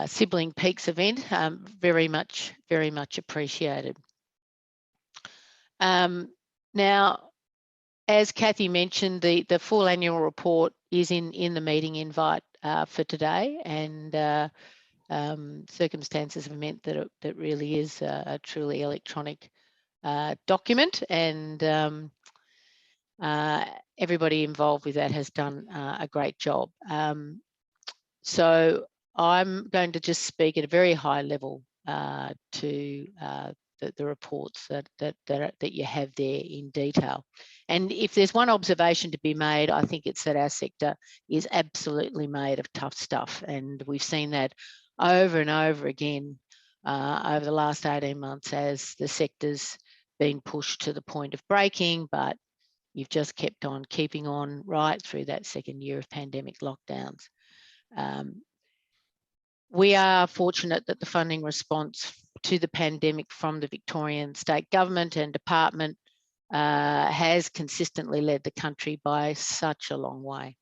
Sibling Peaks event. Very much appreciated. Now, as Kathy mentioned, the full annual report is in the meeting invite for today, and circumstances have meant that it really is a truly electronic document, and everybody involved with that has done a great job. So I'm going to just speak at a very high level to the reports that you have there in detail. And if there's one observation to be made, I think it's that our sector is absolutely made of tough stuff, and we've seen that over and over again over the last 18 months as the sector's been pushed to the point of breaking, but you've just kept on keeping on right through that second year of pandemic lockdowns. We are fortunate that the funding response to the pandemic from the Victorian state government and department has consistently led the country by such a long way.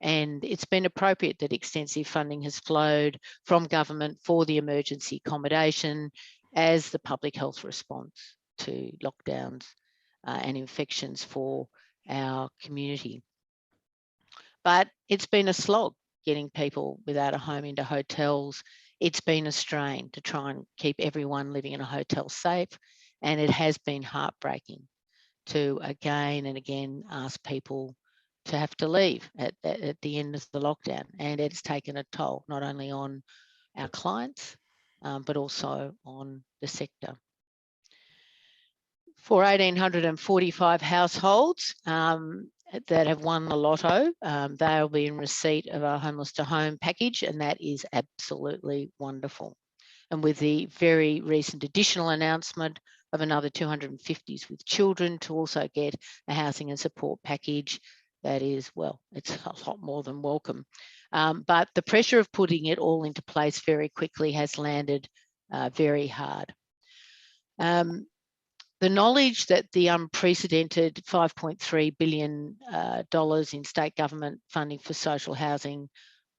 And it's been appropriate that extensive funding has flowed from government for the emergency accommodation as the public health response to lockdowns and infections for our community. But it's been a slog getting people without a home into hotels. It's been a strain to try and keep everyone living in a hotel safe, and it has been heartbreaking to again and again ask people to have to leave at the end of the lockdown, and it's taken a toll not only on our clients but also on the sector. For 1,845 households that have won the lotto, they'll be in receipt of our Homeless to Home package, and that is absolutely wonderful. And with the very recent additional announcement of another 250s with children to also get a housing and support package, that is, well, it's a lot more than welcome. But the pressure of putting it all into place very quickly has landed very hard. The knowledge that the unprecedented $5.3 billion in state government funding for social housing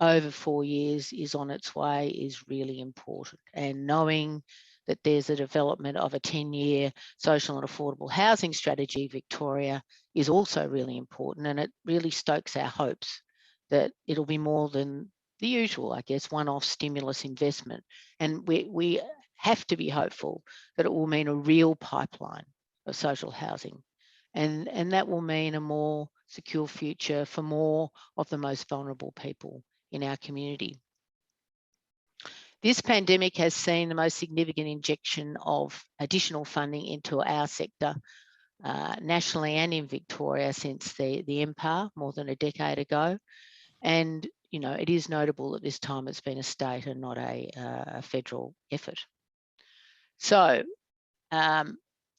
over 4 years is on its way is really important. And knowing that there's a development of a 10-year social and affordable housing strategy, Victoria, is also really important. And it really stokes our hopes that it'll be more than the usual, I guess, one-off stimulus investment. And we have to be hopeful that it will mean a real pipeline of social housing. And that will mean a more secure future for more of the most vulnerable people in our community. This pandemic has seen the most significant injection of additional funding into our sector nationally and in Victoria since the empire more than a decade ago. And, you know, it is notable that this time it's been a state and not a federal effort. So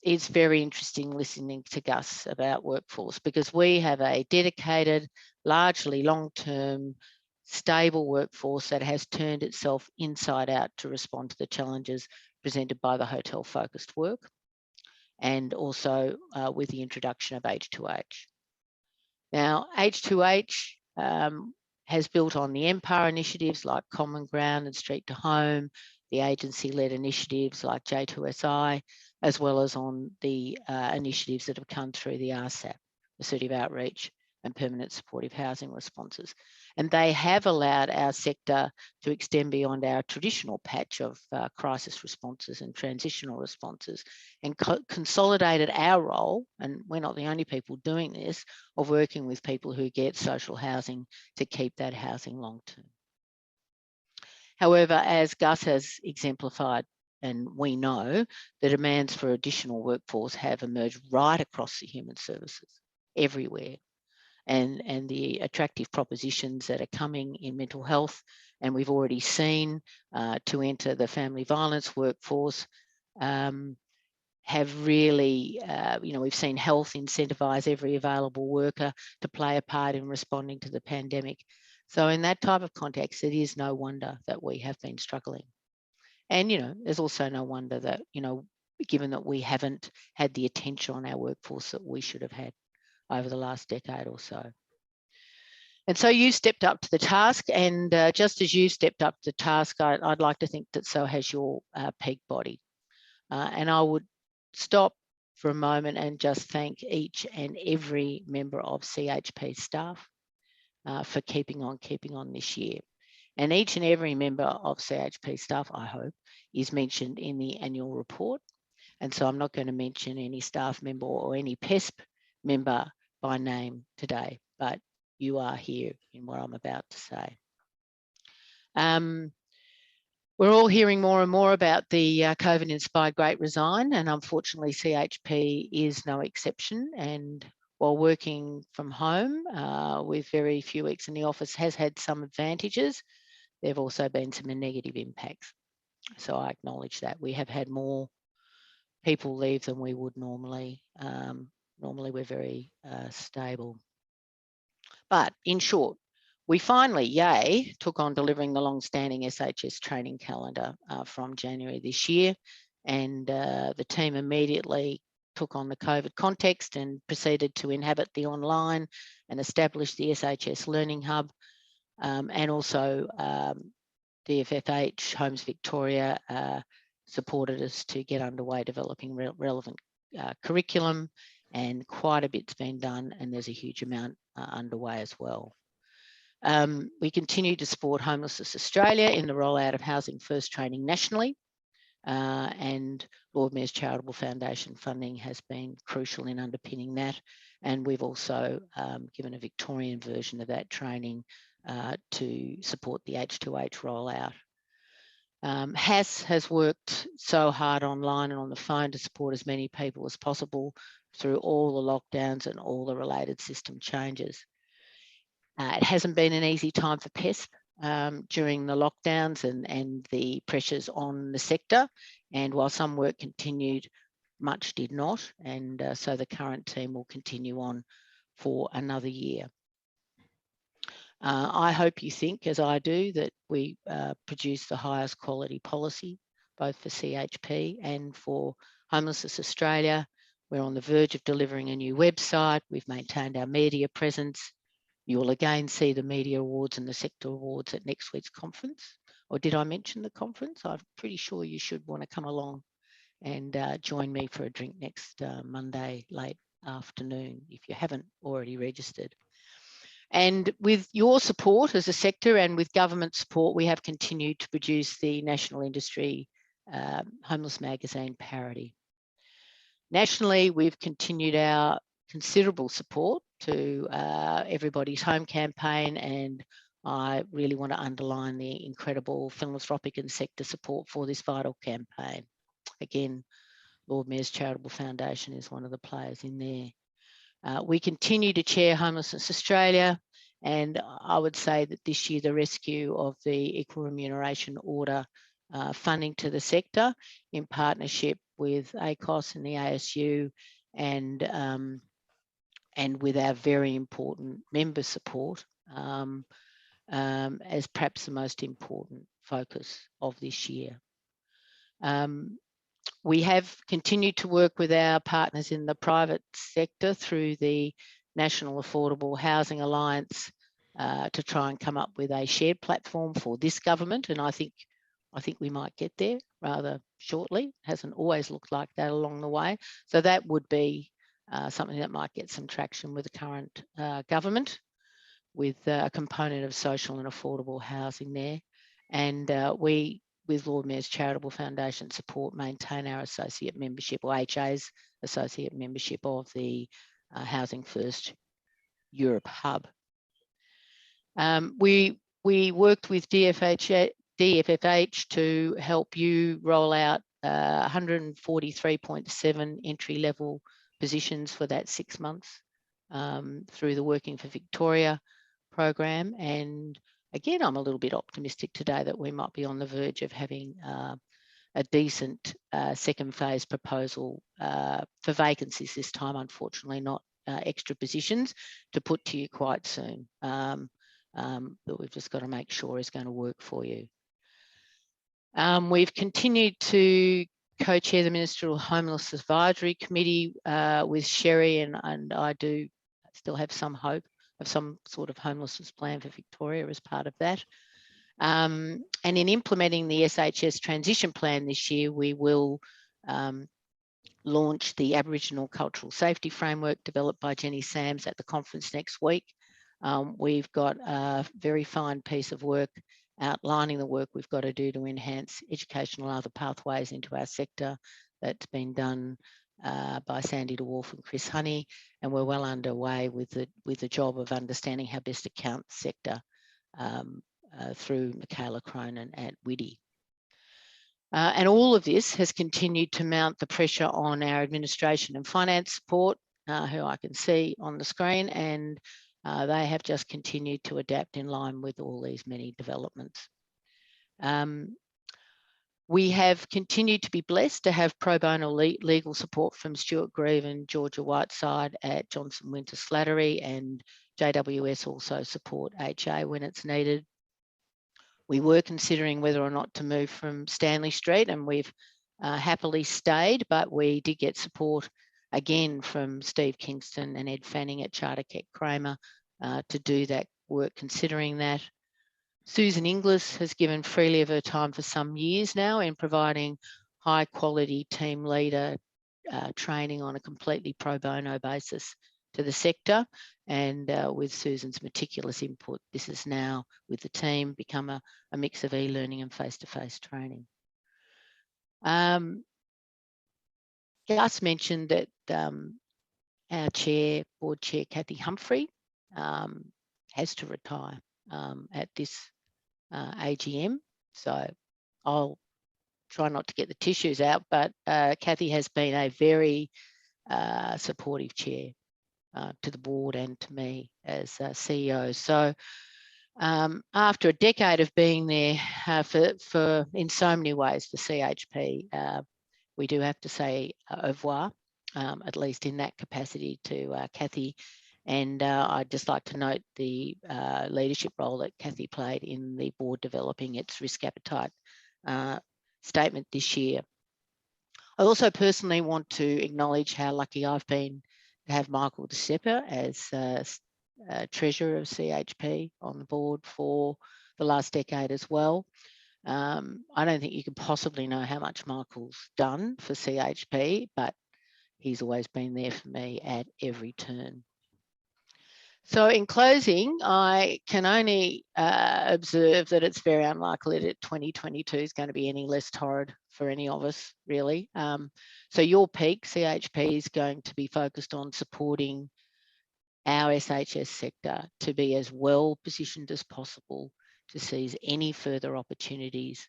it's very interesting listening to Gus about workforce, because we have a dedicated, largely long-term, stable workforce that has turned itself inside out to respond to the challenges presented by the hotel-focused work, and also with the introduction of H2H. Now, H2H has built on the Empire initiatives like Common Ground and Street to Home, the agency-led initiatives like J2SI, as well as on the initiatives that have come through the RSAP, Assertive Outreach and Permanent Supportive Housing responses. And they have allowed our sector to extend beyond our traditional patch of crisis responses and transitional responses, and consolidated our role, and we're not the only people doing this, of working with people who get social housing to keep that housing long-term. However, as Gus has exemplified, and we know, the demands for additional workforce have emerged right across the human services, everywhere. And the attractive propositions that are coming in mental health, and we've already seen to enter the family violence workforce, have really, you know, we've seen health incentivise every available worker to play a part in responding to the pandemic. So in that type of context, it is no wonder that we have been struggling. And, you know, there's also no wonder that, you know, given that we haven't had the attention on our workforce that we should have had over the last decade or so. And so you stepped up to the task, and just as you stepped up to the task, I'd like to think that so has your peak body. And I would stop for a moment and just thank each and every member of CHP staff for keeping on this year. And each and every member of CHP staff, I hope, is mentioned in the annual report. And so I'm not going to mention any staff member or any PESP member by name today, but you are here in what I'm about to say. We're all hearing more and more about the COVID-inspired Great Resign, and unfortunately CHP is no exception. And while working from home with very few weeks in the office has had some advantages, there have also been some negative impacts. So I acknowledge that. We have had more people leave than we would normally. Normally we're very stable. But in short, we finally, yay, took on delivering the long-standing SHS training calendar from January this year. And the team immediately took on the COVID context and proceeded to inhabit the online and establish the SHS Learning Hub. And also DFFH, Homes Victoria, supported us to get underway developing relevant curriculum. and quite a bit's been done, and there's a huge amount underway as well. We continue to support Homelessness Australia in the rollout of Housing First training nationally, and Lord Mayor's Charitable Foundation funding has been crucial in underpinning that, and we've also given a Victorian version of that training to support the H2H rollout. HAS has worked so hard online and on the phone to support as many people as possible through all the lockdowns and all the related system changes. It hasn't been an easy time for PESP during the lockdowns and the pressures on the sector, and while some work continued, much did not, and so the current team will continue on for another year. I hope you think, as I do, that we produce the highest quality policy, both for CHP and for Homelessness Australia. We're on the verge of delivering a new website. We've maintained our media presence. You will again see the media awards and the sector awards at next week's conference. Or did I mention the conference? I'm pretty sure you should want to come along and join me for a drink next Monday late afternoon if you haven't already registered. And with your support as a sector and with government support, we have continued to produce the National Industry Homeless Magazine Parody. Nationally, we've continued our considerable support to Everybody's Home campaign, and I really want to underline the incredible philanthropic and sector support for this vital campaign. Again, Lord Mayor's Charitable Foundation is one of the players in there. We continue to chair Homelessness Australia, and I would say that this year the rescue of the Equal Remuneration Order funding to the sector in partnership with ACOS and the ASU and with our very important member support as perhaps the most important focus of this year. We have continued to work with our partners in the private sector through the National Affordable Housing Alliance to try and come up with a shared platform for this government, and I think we might get there rather shortly. It hasn't always looked like that along the way, so that would be something that might get some traction with the current government, with a component of social and affordable housing there, and we, with Lord Mayor's Charitable Foundation support, maintain our associate membership, or HA's associate membership of the Housing First Europe Hub. We worked with DFFH to help you roll out 143.7 entry-level positions for that 6 months through the Working for Victoria program. And again, I'm a little bit optimistic today that we might be on the verge of having a decent second phase proposal for vacancies this time, unfortunately not extra positions, to put to you quite soon, that we've just got to make sure is going to work for you. We've continued to co-chair the Ministerial Homeless Advisory Committee with Sherri, and I do still have some hope of some sort of homelessness plan for Victoria as part of that. And in implementing the SHS transition plan this year, we will launch the Aboriginal Cultural Safety Framework developed by Jenny Sams at the conference next week. We've got a very fine piece of work outlining the work we've got to do to enhance educational and other pathways into our sector. That's been done by Sandy DeWolf and Chris Honey, and we're well underway with the job of understanding how best to count the sector through Michaela Cronin at WIDI. And all of this has continued to mount the pressure on our administration and finance support, who I can see on the screen, and they have just continued to adapt in line with all these many developments. We have continued to be blessed to have pro bono legal support from Stuart Grieve and Georgia Whiteside at Johnson Winter Slattery, and JWS also support HA when it's needed. We were considering whether or not to move from Stanley Street, and we've happily stayed, but we did get support again from Steve Kingston and Ed Fanning at Charter Keck Kramer to do that work, considering that. Susan Inglis has given freely of her time for some years now in providing high quality team leader training on a completely pro bono basis to the sector, and with Susan's meticulous input, this is now with the team become a mix of e-learning and face-to-face training. Gus mentioned that our board chair, Kathy Humphrey, has to retire at this AGM. So I'll try not to get the tissues out, but Kathy has been a very supportive chair to the board and to me as CEO. So after a decade of being there for in so many ways for CHP, we do have to say au revoir, at least in that capacity, to Kathy. And I'd just like to note the leadership role that Kathy played in the board developing its risk appetite statement this year. I also personally want to acknowledge how lucky I've been to have Michael De Sepper as Treasurer of CHP on the board for the last decade as well. I don't think you can possibly know how much Michael's done for CHP, but he's always been there for me at every turn. So in closing, I can only observe that it's very unlikely that 2022 is going to be any less torrid for any of us, really. So your peak, CHP, is going to be focused on supporting our SHS sector to be as well positioned as possible to seize any further opportunities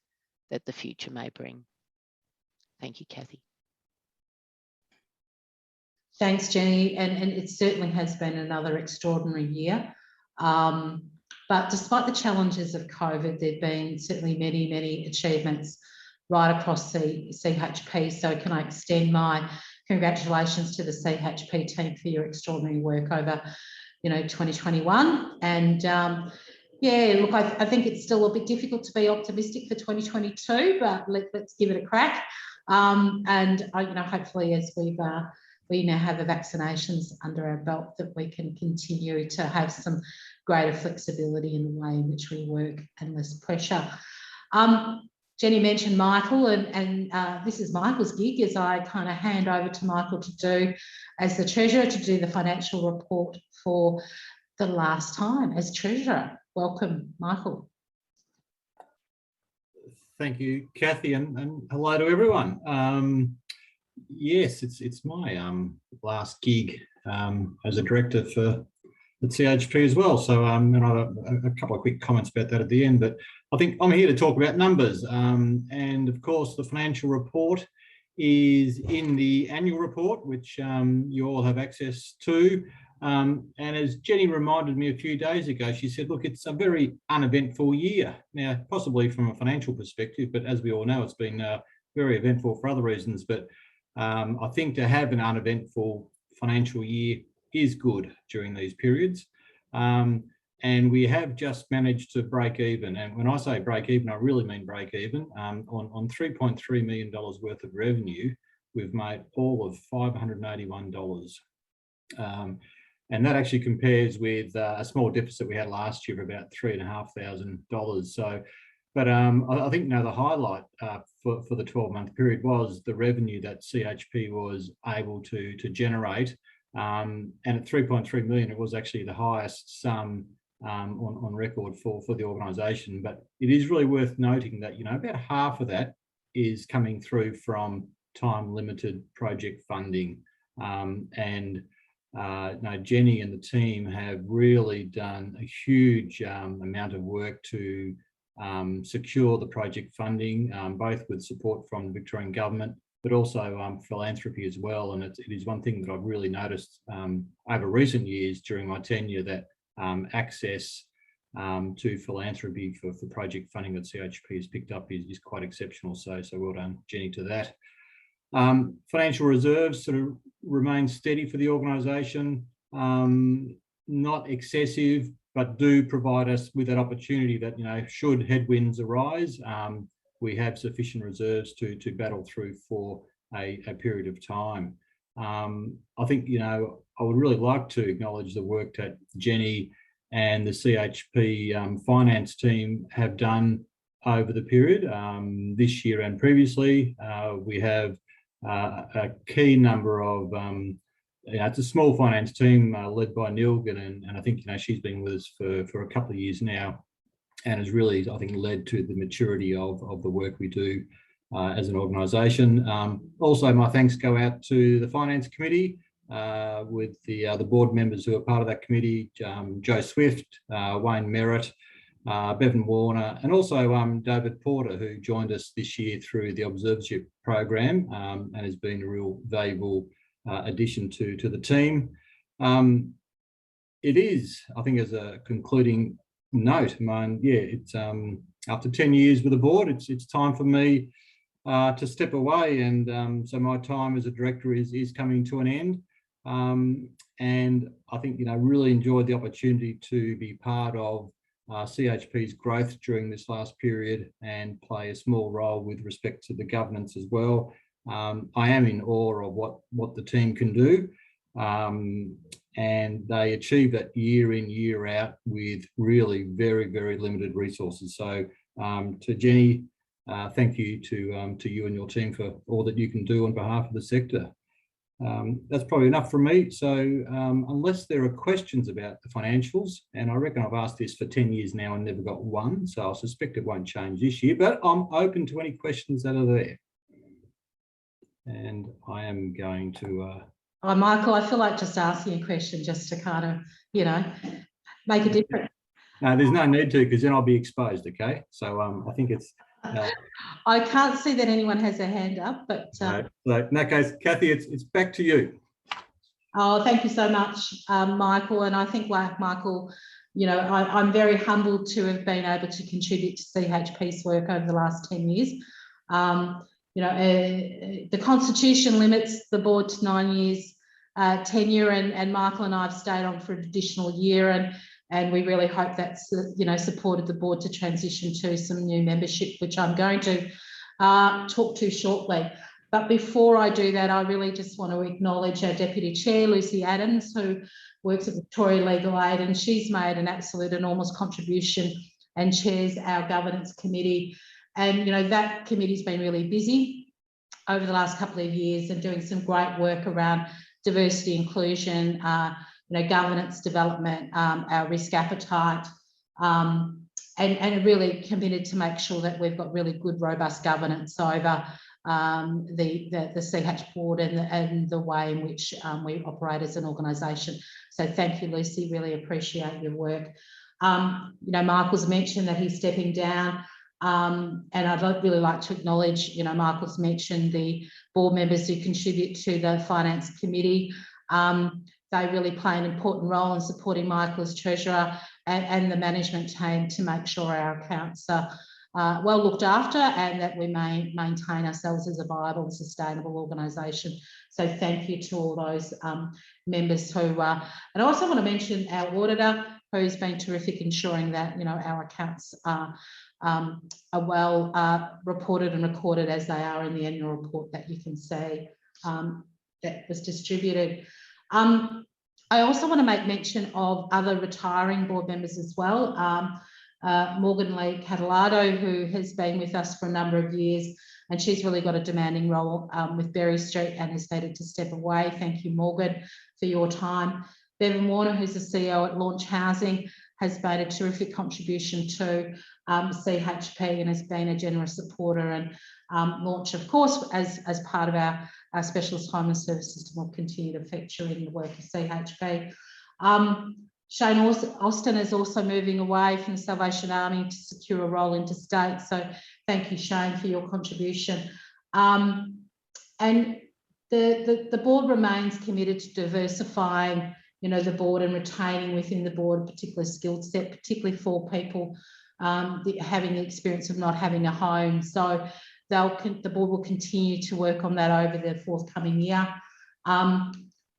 that the future may bring. Thank you, Kathy. Thanks, Jenny, and it certainly has been another extraordinary year. But despite the challenges of COVID, there have been certainly many, many achievements right across the CHP. So can I extend my congratulations to the CHP team for your extraordinary work over, 2021. And yeah, look, I think it's still a bit difficult to be optimistic for 2022, but let's give it a crack. And hopefully, as we now have the vaccinations under our belt, that we can continue to have some greater flexibility in the way in which we work and less pressure. Jenny mentioned Michael, and this is Michael's gig, as I kind of hand over to Michael to do, as the Treasurer, to do the financial report for the last time as Treasurer. Welcome, Michael. Thank you, Kathy, and hello to everyone. Yes, it's my last gig as a director for the CHP as well. So and I have a couple of quick comments about that at the end, but I think I'm here to talk about numbers. And of course, the financial report is in the annual report, which you all have access to. And as Jenny reminded me a few days ago, she said, look, it's a very uneventful year. Now, possibly from a financial perspective, but as we all know, it's been very eventful for other reasons. But I think to have an uneventful financial year is good during these periods. And we have just managed to break even. And when I say break even, I really mean break even. On $3.3 million worth of revenue, we've made all of $581. And that actually compares with a small deficit we had last year of about $3,500. So, but I think the highlight for the 12-month period was the revenue that CHP was able to generate. And at 3.3 million, it was actually the highest sum on record for the organisation. But it is really worth noting that about half of that is coming through from time-limited project funding. Jenny and the team have really done a huge amount of work to secure the project funding, both with support from the Victorian government, but also philanthropy as well. And it is one thing that I've really noticed over recent years during my tenure, that access to philanthropy for project funding that CHP has picked up is quite exceptional. So well done, Jenny, to that. Financial reserves sort of remain steady for the organisation, not excessive, but do provide us with that opportunity that, should headwinds arise, we have sufficient reserves to battle through for a period of time. I think, I would really like to acknowledge the work that Jenny and the CHP finance team have done over the period, this year and previously. We have a key number of, it's a small finance team led by Nilgan, and I think, she's been with us for a couple of years now, and has really, I think, led to the maturity of the work we do as an organisation. Also, my thanks go out to the Finance Committee with the board members who are part of that committee, Joe Swift, Wayne Merritt, Bevan Warner, and also David Porter, who joined us this year through the observership program and has been a real valuable addition to the team. It is, I think, as a concluding note, it's after 10 years with the board, it's time for me to step away, and so my time as a director is coming to an end. And I think, really enjoyed the opportunity to be part of CHP's growth during this last period and play a small role with respect to the governance as well. I am in awe of what the team can do, and they achieve that year in, year out with really very, very limited resources. So to Jenny, thank you to you and your team for all that you can do on behalf of the sector. That's probably enough from me. So unless there are questions about the financials, and I reckon I've asked this for 10 years now and never got one, so I suspect it won't change this year, but I'm open to any questions that are there. And I am going to... Oh, Michael, I feel like just asking a question just to kind of, make a difference. No, there's no need to, because then I'll be exposed, okay? So I think it's... I can't see that anyone has a hand up, but... So in that case, Kathy, it's back to you. Oh, thank you so much, Michael. And I think, like Michael, I'm very humbled to have been able to contribute to CHP's work over the last 10 years. The Constitution limits the board to 9 years tenure, and Michael and I have stayed on for an additional year, and we really hope that's supported the board to transition to some new membership, which I'm going to talk to shortly. But before I do that, I really just want to acknowledge our Deputy Chair, Lucy Adams, who works at Victoria Legal Aid, and she's made an absolute enormous contribution and chairs our governance committee. And, that committee's been really busy over the last couple of years and doing some great work around diversity, inclusion, governance development, our risk appetite, and really committed to make sure that we've got really good, robust governance over the CH board and the way in which we operate as an organisation. So thank you, Lucy, really appreciate your work. Michael's mentioned that he's stepping down. And I'd really like to acknowledge, Michael's mentioned the board members who contribute to the Finance Committee. They really play an important role in supporting Michael as Treasurer and the management team to make sure our accounts are well looked after and that we maintain ourselves as a viable and sustainable organisation. So thank you to all those members who and I also want to mention our auditor, who's been terrific ensuring that our accounts are well reported and recorded as they are in the annual report that you can see that was distributed. I also want to make mention of other retiring board members as well. Morgan Lee Catalado, who has been with us for a number of years, and she's really got a demanding role with Berry Street and has needed to step away. Thank you, Morgan, for your time. Bevan Warner, who's the CEO at Launch Housing, has made a terrific contribution to CHP and has been a generous supporter, and Launch, of course, as part of our specialist homeless service system, will continue to feature in the work of CHP. Shane Austin is also moving away from the Salvation Army to secure a role interstate. So thank you, Shane, for your contribution. And the board remains committed to diversifying, the board and retaining within the board a particular skill set, particularly for people having the experience of not having a home. So the board will continue to work on that over the forthcoming year.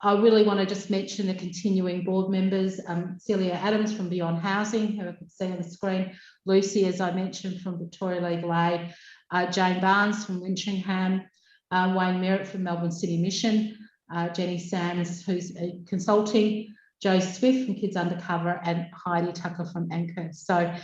I really want to just mention the continuing board members, Celia Adams from Beyond Housing, who I can see on the screen, Lucy, as I mentioned, from Victoria Legal Aid, Jane Barnes from Wintringham, Wayne Merritt from Melbourne City Mission, Jenny Sams, who's consulting, Joe Swift from Kids Undercover, and Heidi Tucker from Anchor. So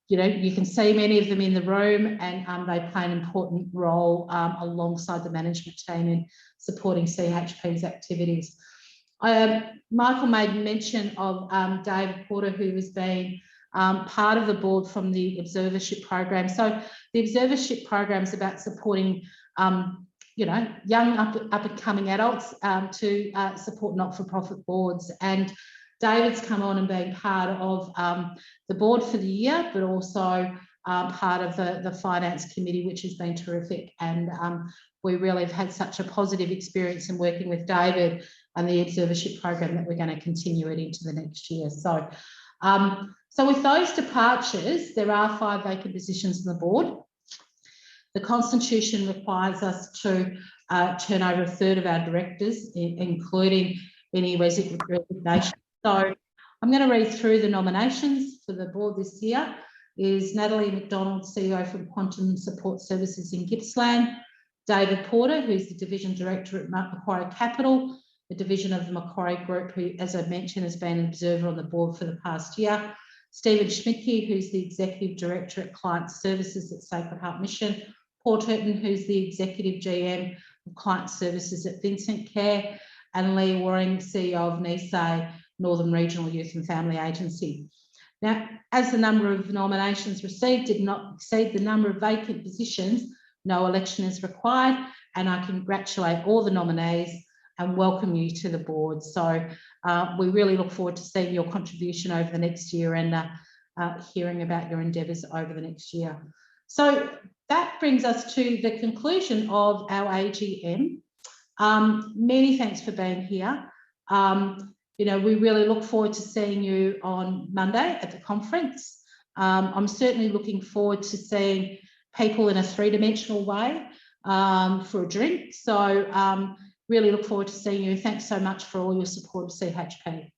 you know, you can see many of them in the room, and they play an important role alongside the management team in supporting CHP's activities. Michael made mention of David Porter, who has been part of the board from the observership program. So the observership program is about supporting, you know, young up-and-coming adults to support not-for-profit boards. And David's come on and been part of the board for the year, but also part of the finance committee, which has been terrific. And we really have had such a positive experience in working with David and the observership program that we're going to continue it into the next year. So, so with those departures, there are 5 vacant positions on the board. The Constitution requires us to turn over 1/3 of our directors, including any resignation. So I'm going to read through the nominations for the board this year. Is Natalie McDonald, CEO from Quantum Support Services in Gippsland; David Porter, who's the Division Director at Macquarie Capital, the division of the Macquarie Group, who, as I mentioned, has been an observer on the board for the past year; Stephen Schmidtke, who's the Executive Director at Client Services at Sacred Heart Mission; Paul Turton, who's the Executive GM of Client Services at Vincent Care; and Lee Waring, CEO of NISA, Northern Regional Youth and Family Agency. Now, as the number of nominations received did not exceed the number of vacant positions, no election is required, and I congratulate all the nominees and welcome you to the board. So we really look forward to seeing your contribution over the next year and hearing about your endeavours over the next year. So that brings us to the conclusion of our AGM. Many thanks for being here. You know, we really look forward to seeing you on Monday at the conference. I'm certainly looking forward to seeing people in a 3-dimensional way for a drink. So really look forward to seeing you. Thanks so much for all your support of CHP.